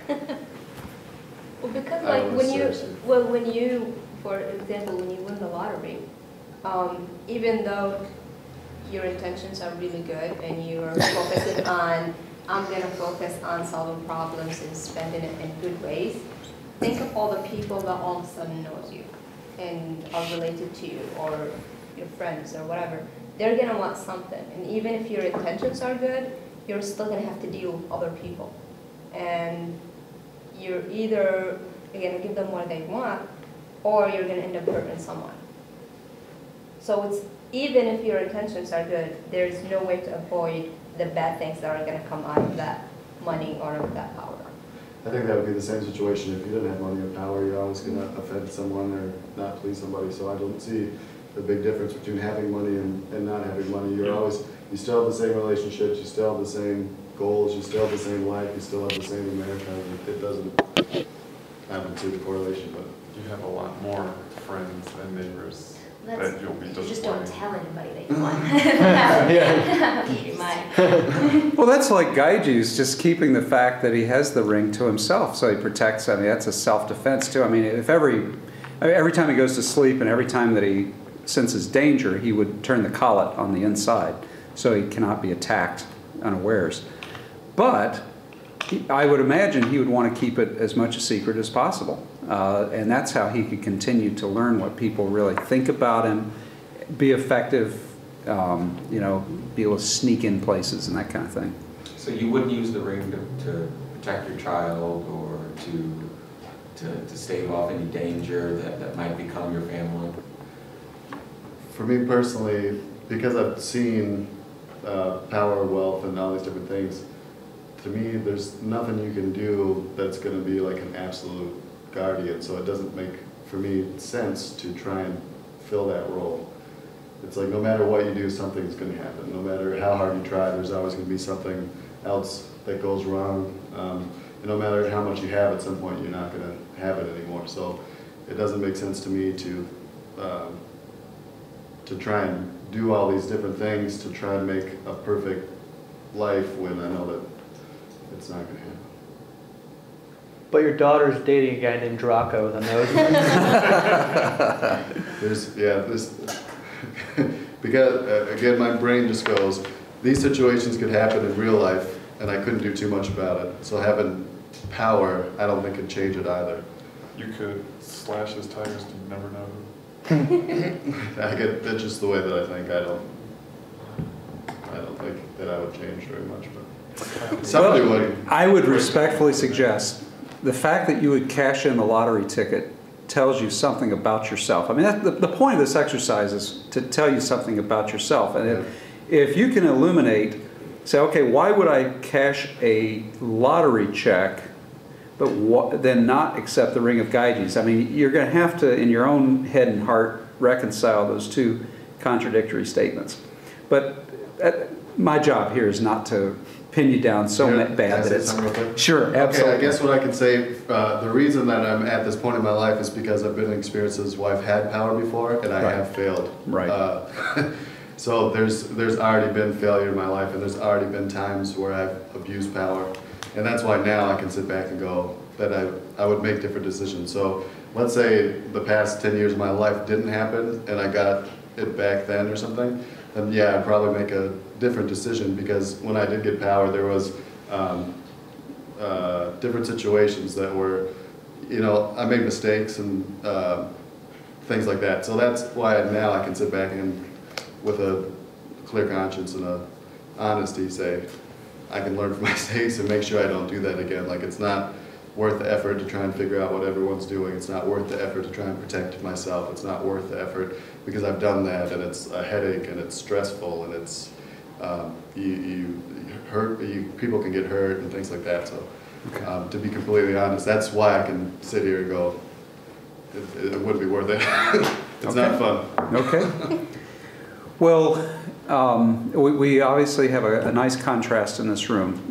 B: Well, because
J: I
B: like
J: was
B: when you, for example, when you win the lottery, even though your intentions are really good and you are focusing on, I'm going to focus on solving problems and spending it in good ways, think of all the people that all of a sudden knows you and are related to you, or your friends or whatever. They're going to want something, and even if your intentions are good, you're still going to have to deal with other people. And you're either going to give them what they want, or you're going to end up hurting someone. So it's, even if your intentions are good, there's no way to avoid the bad things that are going to come out of that money or of that power.
J: I think that would be the same situation if you didn't have money or power. You're always going to offend someone or not please somebody. So I don't see the big difference between having money and not having money. You still have the same relationships, you still have the same goals, you still have the same life, you still have the same America. It doesn't, I don't see the correlation, but
D: You have a lot more friends and neighbors that you'll be
I: You just
D: disappointed.
I: don't tell anybody that you won. Keep your mind.
A: Well, that's like Gyges, just keeping the fact that he has the ring to himself, so he protects. I mean, that's a self-defense too. I mean, if every time he goes to sleep and every time that he senses danger, he would turn the collet on the inside, so he cannot be attacked unawares. But I would imagine he would want to keep it as much a secret as possible. And that's how he could continue to learn what people really think about him, be effective, you know, be able to sneak in places and that kind of thing.
C: So you wouldn't use the ring to protect your child or to stave off any danger that might become your family?
J: for me personally, because I've seen power, wealth, and all these different things, to me, there's nothing you can do that's going to be like an absolute guardian. So it doesn't make, for me, sense to try and fill that role. It's like no matter what you do, something's going to happen. No matter how hard you try, there's always going to be something else that goes wrong. And no matter how much you have, at some point you're not going to have it anymore. So it doesn't make sense to me to try and do all these different things to try and make a perfect life when I know that it's not going to happen.
G: But your daughter's dating a guy named Draco with a nose.
J: There's because again, my brain just goes, these situations could happen in real life and I couldn't do too much about it. So having power, I don't think could change it either.
D: You could slash his tires, you never know.
J: That's just the way that I think. I don't think that I would change very much, but somebody would.
A: I would respectfully suggest the fact that you would cash in the lottery ticket tells you something about yourself. I mean, the point of this exercise is to tell you something about yourself. And if you can illuminate, say, okay, why would I cash a lottery check but then not accept the ring of Gyges? I mean, you're going to have to, in your own head and heart, reconcile those two contradictory statements. But my job here is not to pin you down so bad that it's... Sure, absolutely.
J: Okay, I guess what I can say, the reason that I'm at this point in my life is because I've been in experiences where I've had power before and I have failed.
A: Right.
J: So there's already been failure in my life, and there's already been times where I've abused power. And that's why now I can sit back and go that I would make different decisions. So let's say the past 10 years of my life didn't happen and I got it back then or something, then yeah, I'd probably make a different decision, because when I did get power, there was different situations that were, you know, I made mistakes and things like that. So that's why now I can sit back and with a clear conscience and a honesty say, I can learn from my mistakes and make sure I don't do that again. Like, it's not worth the effort to try and figure out what everyone's doing. It's not worth the effort to try and protect myself. It's not worth the effort because I've done that, and it's a headache, and it's stressful, and it's people can get hurt and things like that. So, to be completely honest, that's why I can sit here and go, it wouldn't be worth it. It's not fun.
A: Okay. Well, we obviously have a nice contrast in this room.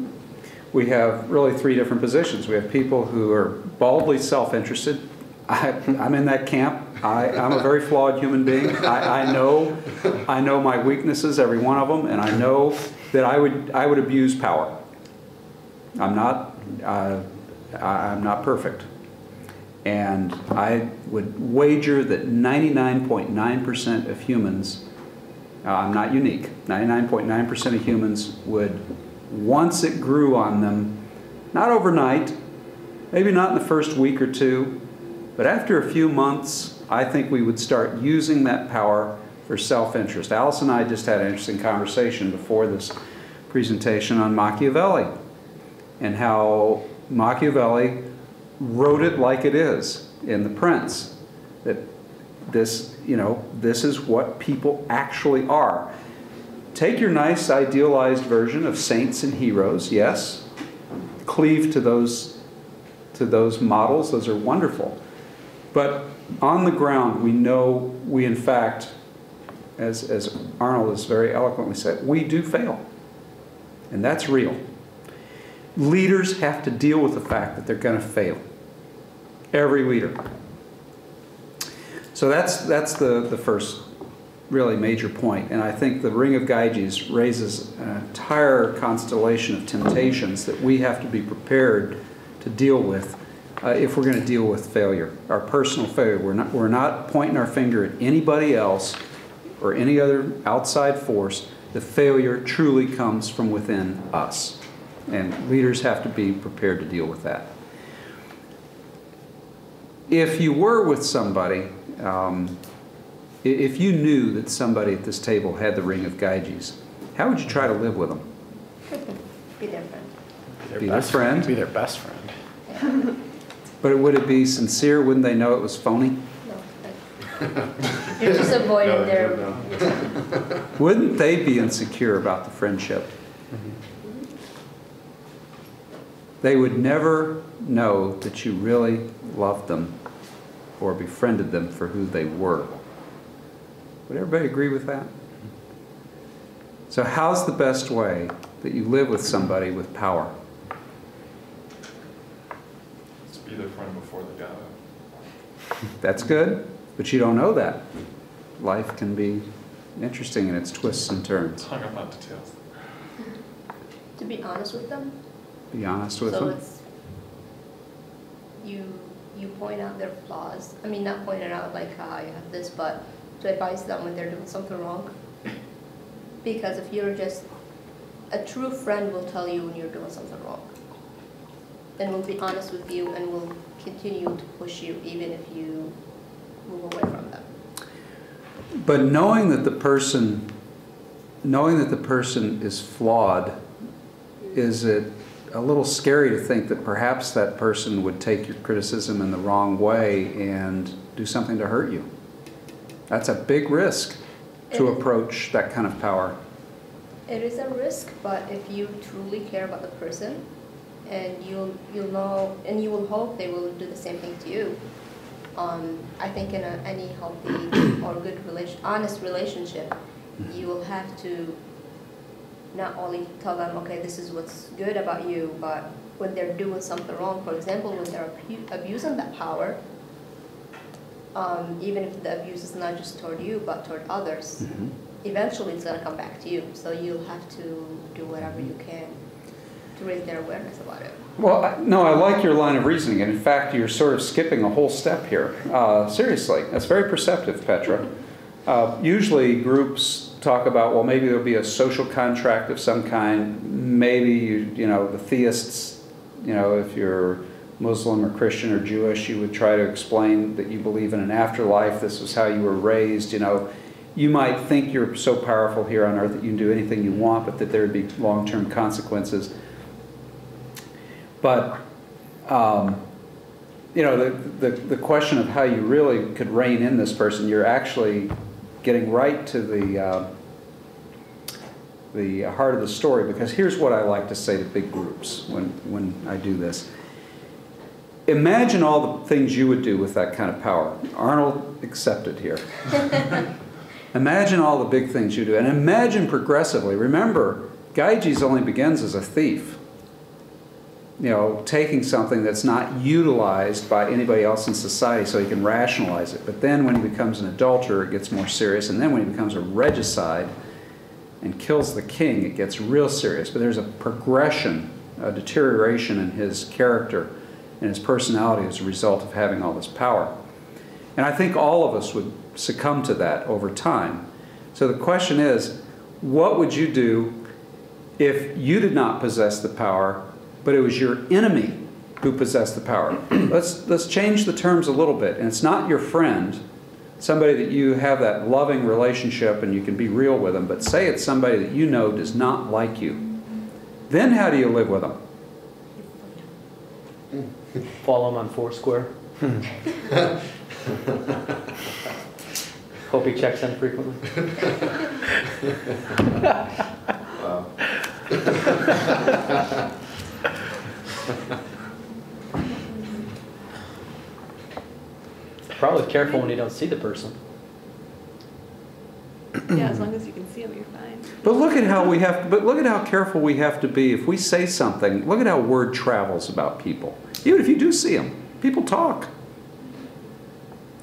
A: We have really three different positions. We have people who are baldly self-interested. I'm in that camp. I'm a very flawed human being. I know my weaknesses, every one of them, and I know that I would abuse power. I'm not perfect. And I would wager that 99.9% of humans, I'm not unique, 99.9% of humans would, once it grew on them, not overnight, maybe not in the first week or two, but after a few months, I think we would start using that power for self-interest. Alice and I just had an interesting conversation before this presentation on Machiavelli and how Machiavelli wrote it like it is in The Prince, that this is what people actually are. Take your nice idealized version of saints and heroes, yes, cleave to those models, those are wonderful. But on the ground, we in fact, as Arnold has very eloquently said, we do fail. And that's real. Leaders have to deal with the fact that they're going to fail. Every leader. So that's the first really major point. And I think the Ring of Gyges raises an entire constellation of temptations that we have to be prepared to deal with if we're going to deal with failure, our personal failure. We're not pointing our finger at anybody else or any other outside force. The failure truly comes from within us. And leaders have to be prepared to deal with that. If you were with somebody, if you knew that somebody at this table had the Ring of Gyges, how would you try to live with them?
B: Be their friend.
A: Be their friend?
F: Be their best friend.
B: Yeah.
A: But would it be sincere? Wouldn't they know it was phony?
B: No. You're just avoiding their...
A: Wouldn't they be insecure about the friendship? They would never know that you really loved them or befriended them for who they were. Would everybody agree with that? So how's the best way that you live with somebody with power?
D: Just be their friend before they got it.
A: That's good, but you don't know that. Life can be interesting in its twists and turns.
D: Hung up on details.
B: To be honest with them.
A: Be honest with
B: So
A: them.
B: it's, you point out their flaws. I mean, not point it out like, you have this, but to advise them when they're doing something wrong. Because if you're just, a true friend will tell you when you're doing something wrong. And will be honest with you and will continue to push you even if you move away from them.
A: But knowing that the person is flawed, is it a little scary to think that perhaps that person would take your criticism in the wrong way and do something to hurt you? That's a big risk to approach that kind of power.
B: It is a risk, but if you truly care about the person, and you'll know, and you will hope they will do the same thing to you. I think in any healthy or good honest relationship, you will have to not only tell them, okay, this is what's good about you, but when they're doing something wrong, for example, when they're abusing that power, even if the abuse is not just toward you, but toward others, eventually it's going to come back to you. So you'll have to do whatever you can to raise their awareness about it.
A: Well, no, I like your line of reasoning, and in fact, you're sort of skipping a whole step here. Seriously, that's very perceptive, Petra. Usually groups talk about, well, maybe there'll be a social contract of some kind. Maybe, the theists, if you're Muslim or Christian or Jewish, you would try to explain that you believe in an afterlife. This was how you were raised, You might think you're so powerful here on earth that you can do anything you want, but that there would be long-term consequences. But you know, the question of how you really could rein in this person, you're actually getting right to the heart of the story, because here's what I like to say to big groups when I do this. Imagine all the things you would do with that kind of power. Arnold accepted here. Imagine all the big things you do, and imagine progressively. Remember, Gyges only begins as a thief. You know, taking something that's not utilized by anybody else in society so he can rationalize it. But then when he becomes an adulterer, it gets more serious. And then when he becomes a regicide and kills the king, it gets real serious. But there's a progression, a deterioration in his character and his personality as a result of having all this power. And I think all of us would succumb to that over time. So the question is, what would you do if you did not possess the power, but it was your enemy who possessed the power? Let's change the terms a little bit. And it's not your friend, somebody that you have that loving relationship and you can be real with them, but say it's somebody that you know does not like you. Then how do you live with them?
G: Follow him on Foursquare. Hope he checks in frequently.
J: Wow.
G: Probably careful when you don't see the person.
E: Yeah, as long as you can see them, you're fine.
A: But look at how we have. But look at how careful we have to be. If we say something, look at how word travels about people. Even if you do see them, people talk.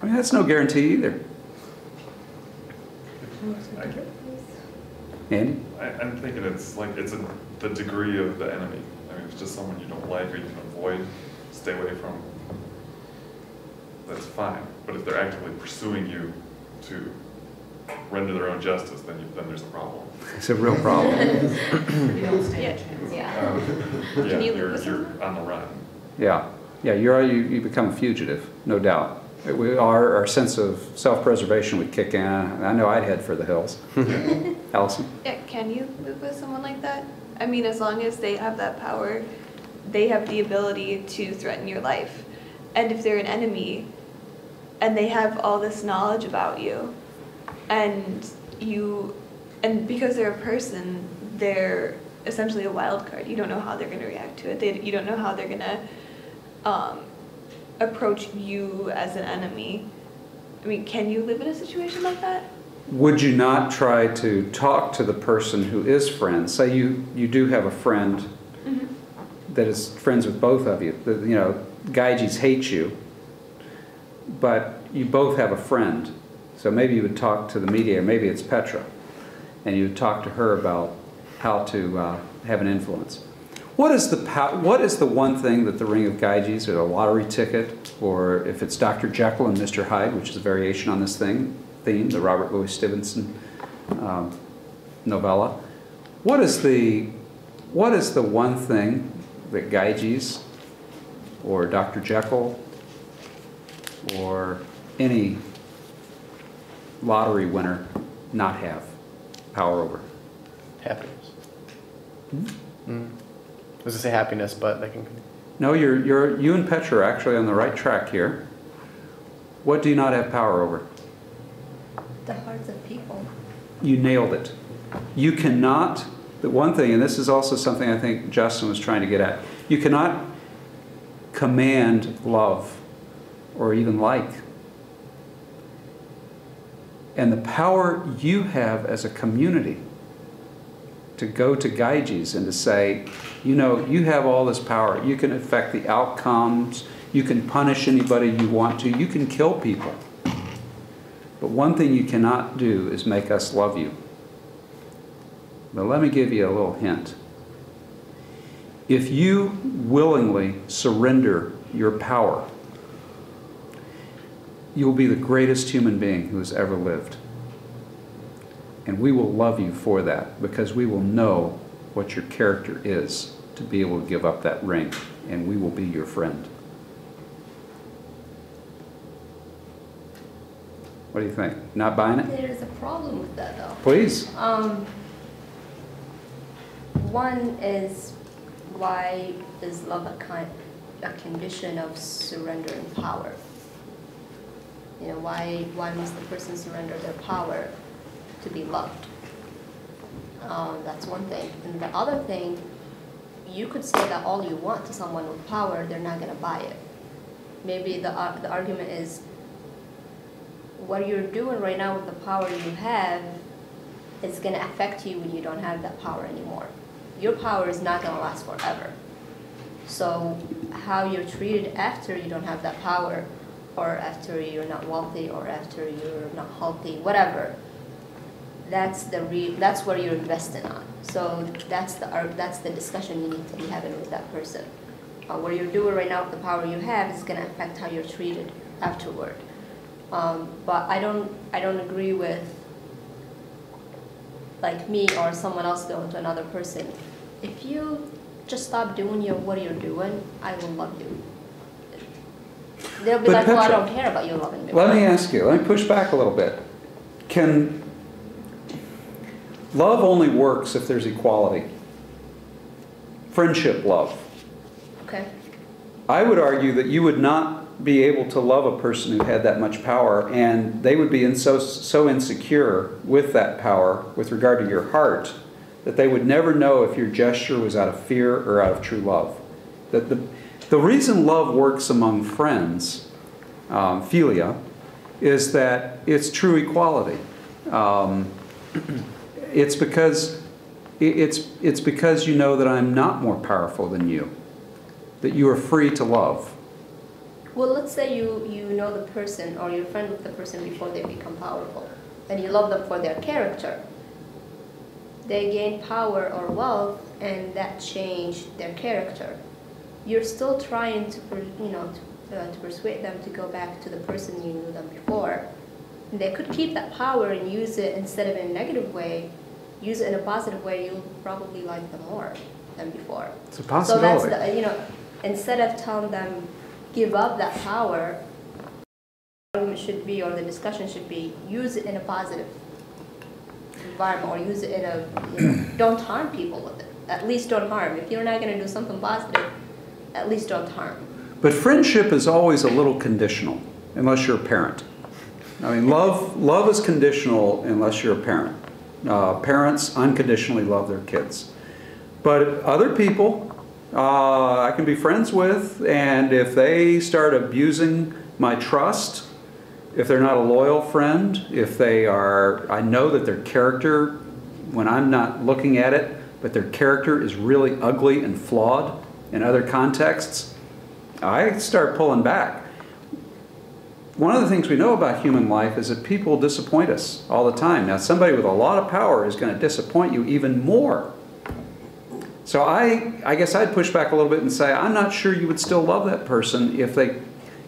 A: I mean, that's no guarantee either. Andy?
D: I'm thinking it's like the degree of the enemy. I mean, if it's just someone you don't like or you can avoid, stay away from, that's fine. But if they're actively pursuing you to render their own justice, then there's a problem.
A: It's a real problem.
H: You don't stand a chance.
I: Yeah.
D: Yeah,
E: you live
D: you're
E: with
D: on the run.
A: Yeah, yeah. You become a fugitive, no doubt. Our sense of self-preservation would kick in. I know I'd head for the hills. Allison?
E: Yeah, can you live with someone like that? I mean, as long as they have that power, they have the ability to threaten your life. And if they're an enemy, and they have all this knowledge about you, and because they're a person, they're essentially a wild card. You don't know how they're going to react to it. You don't know how they're going to approach you as an enemy. I mean, can you live in a situation like that?
A: Would you not try to talk to the person who is friends? Say you do have a friend that is friends with both of you. You know, Gyges hates you, but you both have a friend. So maybe you would talk to the mediator, maybe it's Petra, and you would talk to her about how to have an influence. What is the one thing that the Ring of Gyges, or a lottery ticket, or if it's Dr. Jekyll and Mr. Hyde, which is a variation on this theme, the Robert Louis Stevenson novella, what is the one thing that Gyges or Dr. Jekyll or any lottery winner not have power over?
F: Happiness. I was gonna say happiness, but they can.
A: No, you and Petra are actually on the right track here. What do you not have power over?
B: The hearts of people.
A: You nailed it. You cannot, the one thing, and this is also something I think Justin was trying to get at, you cannot command love or even like. And the power you have as a community to go to Gyges and to say, you know, you have all this power. You can affect the outcomes. You can punish anybody you want to. You can kill people. But one thing you cannot do is make us love you. But let me give you a little hint. If you willingly surrender your power, you will be the greatest human being who has ever lived. And we will love you for that, because we will know what your character is to be able to give up that ring, and we will be your friend. What do you think? Not buying it?
B: There's a problem with that, though.
A: Please.
B: One is, why is love a a condition of surrendering power? You know, why must the person surrender their power to be loved? That's one thing. And the other thing, you could say that all you want to someone with power, they're not going to buy it. Maybe the argument is, what you're doing right now with the power you have is going to affect you when you don't have that power anymore. Your power is not going to last forever. So how you're treated after you don't have that power, or after you're not wealthy, or after you're not healthy, whatever, that's where you're investing on. So that's the discussion you need to be having with that person. What you're doing right now with the power you have is going to affect how you're treated afterward. But I don't agree with, like, me or someone else going to another person. If you just stop doing what you're doing, I will love you. They'll be
A: But
B: like, well, I
A: Petra,
B: don't care about you loving me.
A: Let me ask you, let me push back a little bit. Love only works if there's equality. Friendship love.
B: Okay.
A: I would argue that you would not be able to love a person who had that much power, and they would be so insecure with that power with regard to your heart that they would never know if your gesture was out of fear or out of true love. That the reason love works among friends, philia, is that it's true equality. It's because you know that I'm not more powerful than you, that you are free to love.
B: Well, let's say you know the person, or you're friend with the person before they become powerful, and you love them for their character. They gain power or wealth, and that changed their character. You're still trying to persuade them to go back to the person you knew them before. And they could keep that power and use it, instead of in a negative way, use it in a positive way. You'll probably like them more than before.
A: It's a possibility.
B: So that's instead of telling them give up that power, the argument should be, or the discussion should be, use it in a positive environment, or use it in a don't harm people with it. At least don't harm. If you're not going to do something positive, at least don't harm.
A: But friendship is always a little conditional, unless you're a parent. I mean, love is conditional unless you're a parent. Parents unconditionally love their kids. But other people I can be friends with, and if they start abusing my trust, if they're not a loyal friend, if they are, I know that their character, when I'm not looking at it, but their character is really ugly and flawed in other contexts, I start pulling back. One of the things we know about human life is that people disappoint us all the time. Now, somebody with a lot of power is going to disappoint you even more. So I guess I'd push back a little bit and say, I'm not sure you would still love that person if they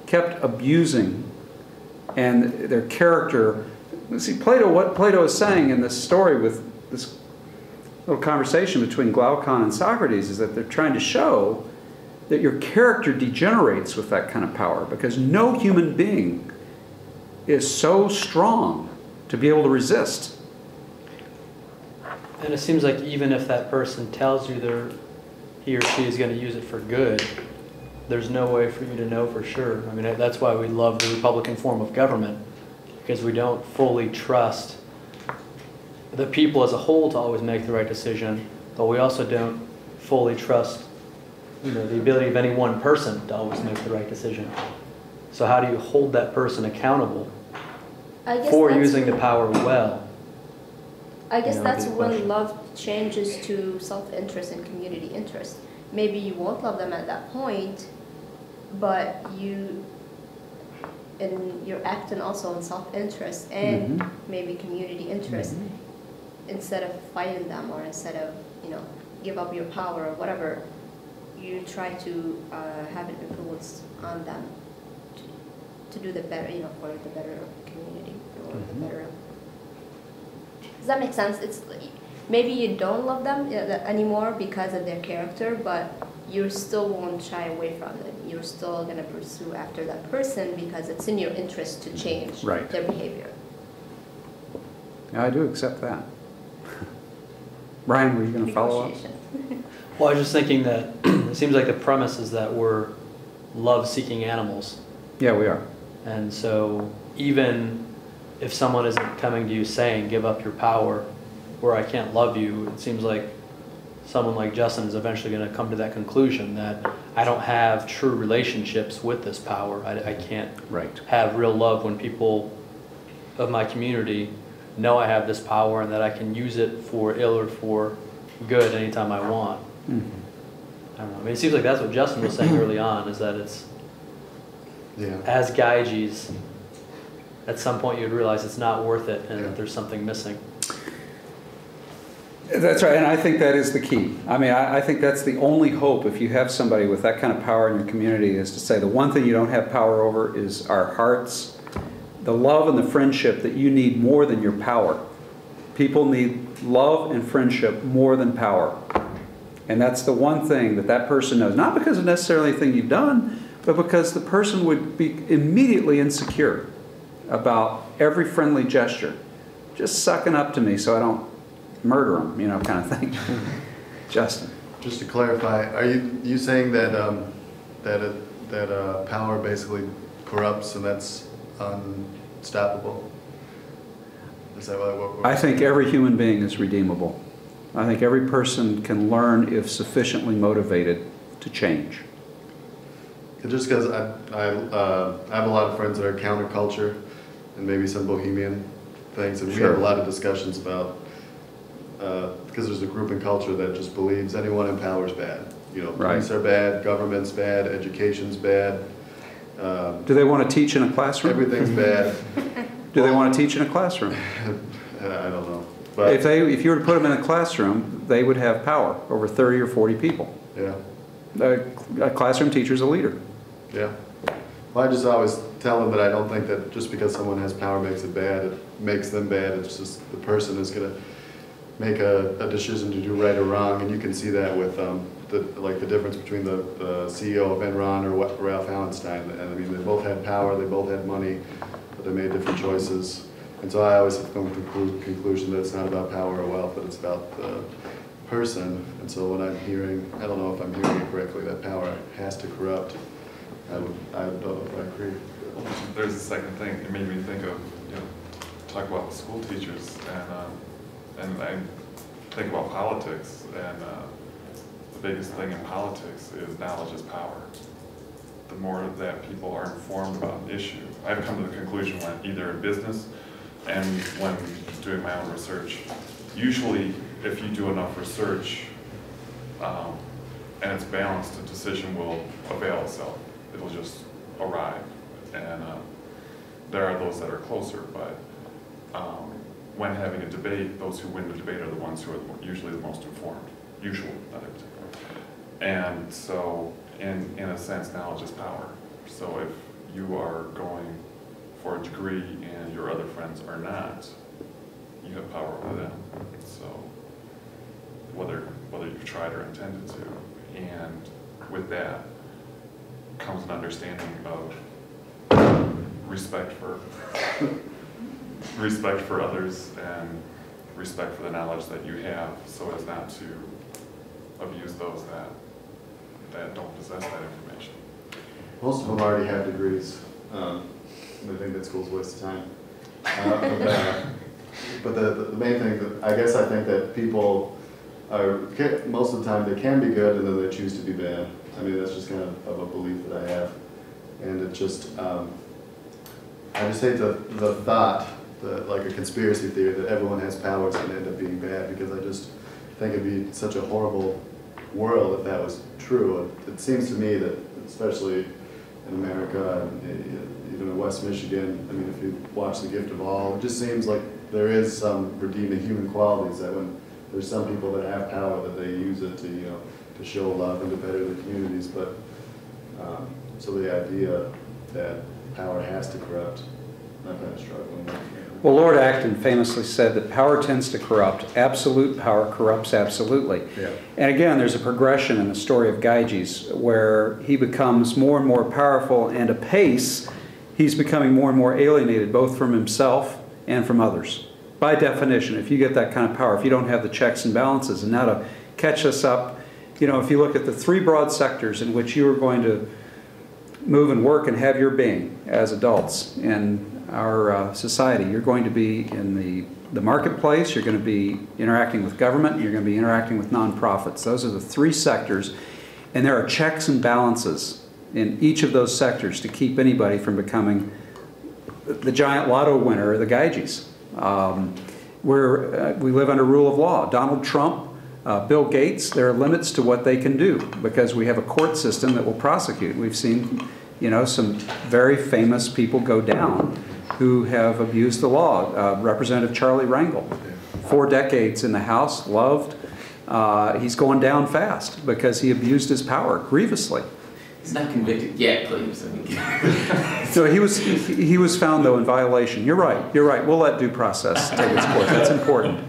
A: kept abusing and their character. See, what Plato is saying in this story with this little conversation between Glaucon and Socrates is that they're trying to show that your character degenerates with that kind of power, because no human being is so strong to be able to resist.
G: And it seems like even if that person tells you he or she is going to use it for good, there's no way for you to know for sure. I mean, that's why we love the Republican form of government, because we don't fully trust the people as a whole to always make the right decision, but we also don't fully trust the ability of any one person to always make the right decision. So how do you hold that person accountable for using the power well?
B: I guess that's when love changes to self-interest and community interest. Maybe you won't love them at that point, but you're acting also in self-interest and maybe community interest, instead of fighting them, or instead of give up your power or whatever. You try to have an influence on them to do the better, for the better of the community, or the better of. Does that make sense? It's maybe you don't love them anymore because of their character, but you still won't shy away from it. You're still going to pursue after that person because it's in your interest to change their behavior.
A: Yeah, I do accept that. Brian, were you going to follow up?
G: Well, I was just thinking that it seems like the premise is that we're love-seeking animals.
A: Yeah, we are.
G: And so even if someone isn't coming to you saying, give up your power, or I can't love you, it seems like someone like Justin is eventually going to come to that conclusion that I don't have true relationships with this power. I can't have real love when people of my community know I have this power and that I can use it for ill or for good anytime I want.
A: Mm-hmm.
G: I don't know. I mean, it seems like that's what Justin was saying early on, is that it's, as Gyges, at some point you'd realize it's not worth it and that there's something missing.
A: That's right, and I think that is the key. I mean, I think that's the only hope if you have somebody with that kind of power in your community, is to say the one thing you don't have power over is our hearts, the love and the friendship that you need more than your power. People need love and friendship more than power. And that's the one thing that that person knows, not because of necessarily anything you've done, but because the person would be immediately insecure about every friendly gesture. Just sucking up to me so I don't murder them, you know, kind of thing. Justin.
J: Just to clarify, are you saying that power basically corrupts and that's unstoppable? Is that what
A: I think every human being is redeemable. I think every person can learn if sufficiently motivated to change.
J: Just because I have a lot of friends that are counterculture and maybe some bohemian things, and we have a lot of discussions about, because there's a group in culture that just believes anyone in power is bad. You know, police are bad, government's bad, education's bad.
A: Do they want to teach in a classroom?
J: Everything's bad.
A: Do they want to teach in a classroom?
J: I don't know. But
A: if you were to put them in a classroom, they would have power over 30 or 40 people.
J: Yeah.
A: A classroom teacher's a leader.
J: Yeah. Well, I just always tell them that I don't think that just because someone has power makes it bad, it makes them bad. It's just the person is going to make a decision to do right or wrong, and you can see that with the difference between the CEO of Enron or Ralph Hallenstein. And I mean, they both had power, they both had money, but they made different choices. And so I always have come to the conclusion that it's not about power or wealth, but it's about the person. And so when I'm hearing, I don't know if I'm hearing it correctly, that power has to corrupt, I don't know if I agree.
D: There's a second thing. It made me think of, talk about the school teachers, and I think about politics, and the biggest thing in politics is knowledge is power. The more that people are informed about an issue, I've come to the conclusion when either in business and when doing my own research, usually if you do enough research and it's balanced, a decision will avail itself. It'll just arrive. And there are those that are closer, but when having a debate, those who win the debate are the ones who are usually the most informed. Usually, not in particular. And so, in a sense, knowledge is power. So if you are going for a degree and your other friends are not, you have power over them. So whether you've tried or intended to, and with that comes an understanding of respect for others and respect for the knowledge that you have, so as not to abuse those that don't possess that information.
J: Most of them already have degrees. They think that school's a waste of time. But the main thing that I think that people are, most of the time they can be good and then they choose to be bad. I mean, that's just kind of a belief that I have. And it just, I just hate the thought, like a conspiracy theory, that everyone has power is going to end up being bad, because I just think it'd be such a horrible world if that was true. It seems to me that, especially in America, and even in West Michigan, I mean, if you watch The Gift of All, it just seems like there is some redeeming human qualities, that when there's some people that have power, that they use it to, to show love and to better the communities. But so the idea that power has to corrupt, I'm kind of struggling with.
A: Well, Lord Acton famously said that power tends to corrupt. Absolute power corrupts absolutely.
J: Yeah.
A: And again, there's a progression in the story of Gyges where he becomes more and more powerful, and apace, he's becoming more and more alienated, both from himself and from others. By definition, if you get that kind of power, if you don't have the checks and balances, and now to catch us up, if you look at the three broad sectors in which you are going to move and work and have your being as adults in our society. You're going to be in the marketplace, you're going to be interacting with government, you're going to be interacting with nonprofits. Those are the three sectors, and there are checks and balances in each of those sectors to keep anybody from becoming the giant lotto winner or the Gyges. We live under rule of law. Donald Trump, Bill Gates, there are limits to what they can do because we have a court system that will prosecute. We've seen, you know, some very famous people go down who have abused the law. Representative Charlie Rangel, 4 decades in the House, loved. He's going down fast because he abused his power grievously.
C: He's not convicted yet, please.
A: So he was found, though, in violation. You're right. You're right. We'll let due process take its course. That's important.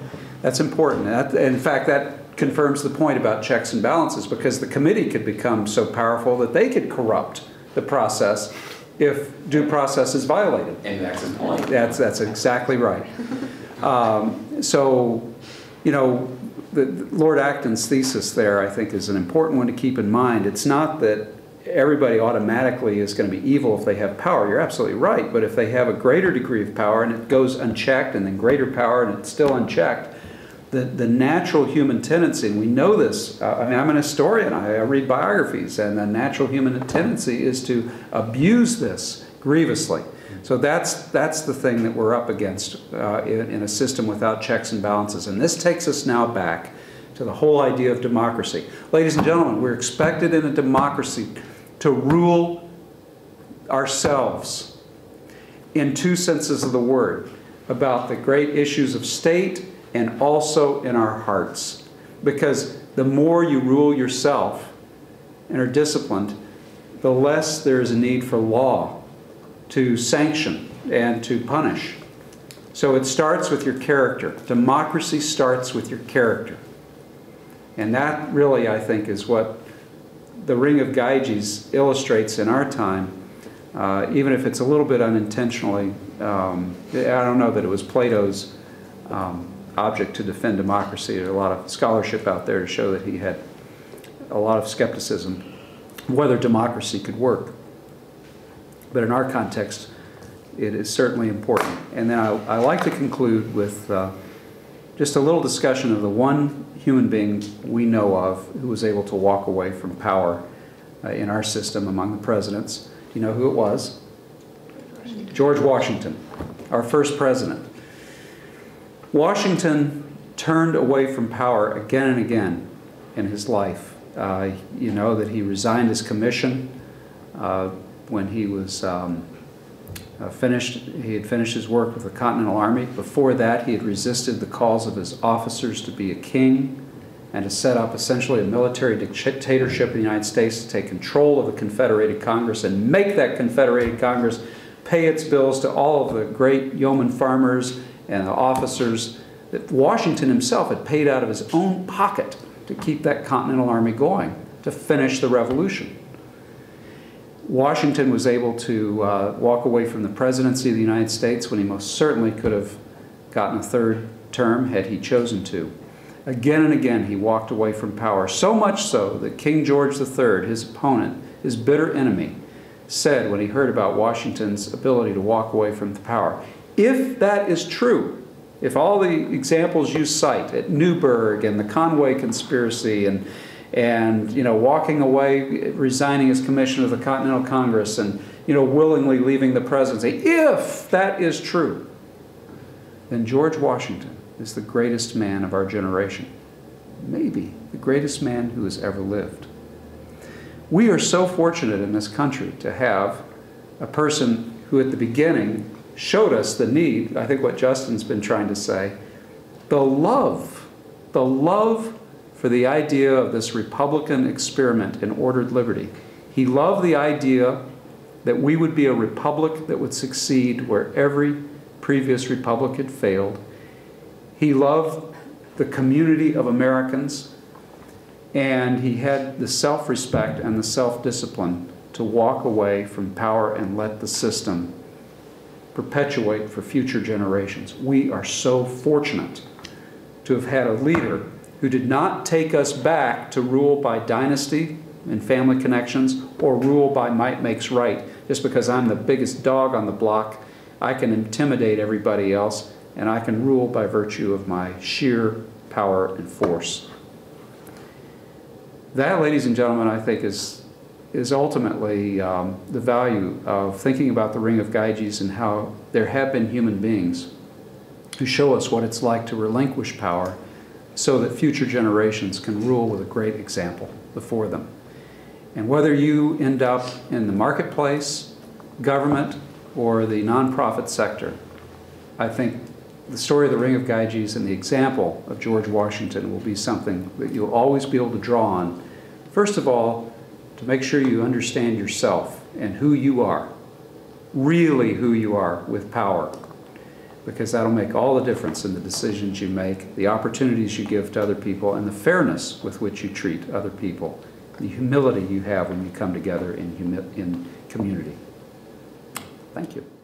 A: That's important. In fact, that confirms the point about checks and balances, because the committee could become so powerful that they could corrupt the process if due process is violated.
C: And that's his point.
A: That's exactly right. So, you know, Lord Acton's thesis there, I think, is an important one to keep in mind. It's not that everybody automatically is going to be evil if they have power. You're absolutely right. But if they have a greater degree of power and it goes unchecked, and then greater power and it's still unchecked, the natural human tendency, and we know this, I mean, I'm an historian, I read biographies, and the natural human tendency is to abuse this grievously. So that's the thing that we're up against in a system without checks and balances. And this takes us now back to the whole idea of democracy. Ladies and gentlemen, we're expected in a democracy to rule ourselves in 2 senses of the word, about the great issues of state and also in our hearts. Because the more you rule yourself and are disciplined, the less there is a need for law to sanction and to punish. So it starts with your character. Democracy starts with your character. And that really, I think, is what the Ring of Gyges illustrates in our time, even if it's a little bit unintentionally. I don't know that it was Plato's object to defend democracy. There's a lot of scholarship out there to show that he had a lot of skepticism whether democracy could work. But in our context, it is certainly important. And then I like to conclude with just a little discussion of the one human being we know of who was able to walk away from power in our system among the presidents. Do you know who it was? George Washington, our first president. Washington turned away from power again and again in his life. You know that he resigned his commission when he was finished. He had finished his work with the Continental Army. Before that, he had resisted the calls of his officers to be a king and to set up essentially a military dictatorship in the United States, to take control of the Confederated Congress and make that Confederated Congress pay its bills to all of the great yeoman farmers and the officers that Washington himself had paid out of his own pocket to keep that Continental Army going, to finish the Revolution. Washington was able to walk away from the presidency of the United States when he most certainly could have gotten a 3rd term had he chosen to. Again and again he walked away from power, so much so that King George III, his opponent, his bitter enemy, said when he heard about Washington's ability to walk away from the power, if that is true, if all the examples you cite at Newburgh and the Conway conspiracy and you know, walking away, resigning his commission of the Continental Congress, and you know, willingly leaving the presidency, if that is true, then George Washington is the greatest man of our generation, maybe the greatest man who has ever lived. We are so fortunate in this country to have a person who at the beginning showed us the need, I think what Justin's been trying to say, the love for the idea of this Republican experiment in ordered liberty. He loved the idea that we would be a republic that would succeed where every previous republic had failed. He loved the community of Americans, and he had the self-respect and the self-discipline to walk away from power and let the system perpetuate for future generations. We are so fortunate to have had a leader who did not take us back to rule by dynasty in family connections, or rule by might makes right. Just because I'm the biggest dog on the block, I can intimidate everybody else, and I can rule by virtue of my sheer power and force. That, ladies and gentlemen, I think is ultimately the value of thinking about the Ring of Gyges and how there have been human beings who show us what it's like to relinquish power so that future generations can rule with a great example before them. And whether you end up in the marketplace, government, or the nonprofit sector, I think the story of the Ring of Gyges and the example of George Washington will be something that you'll always be able to draw on. First of all, to make sure you understand yourself and who you are, really who you are with power, because that'll make all the difference in the decisions you make, the opportunities you give to other people, and the fairness with which you treat other people, the humility you have when you come together in community. Thank you.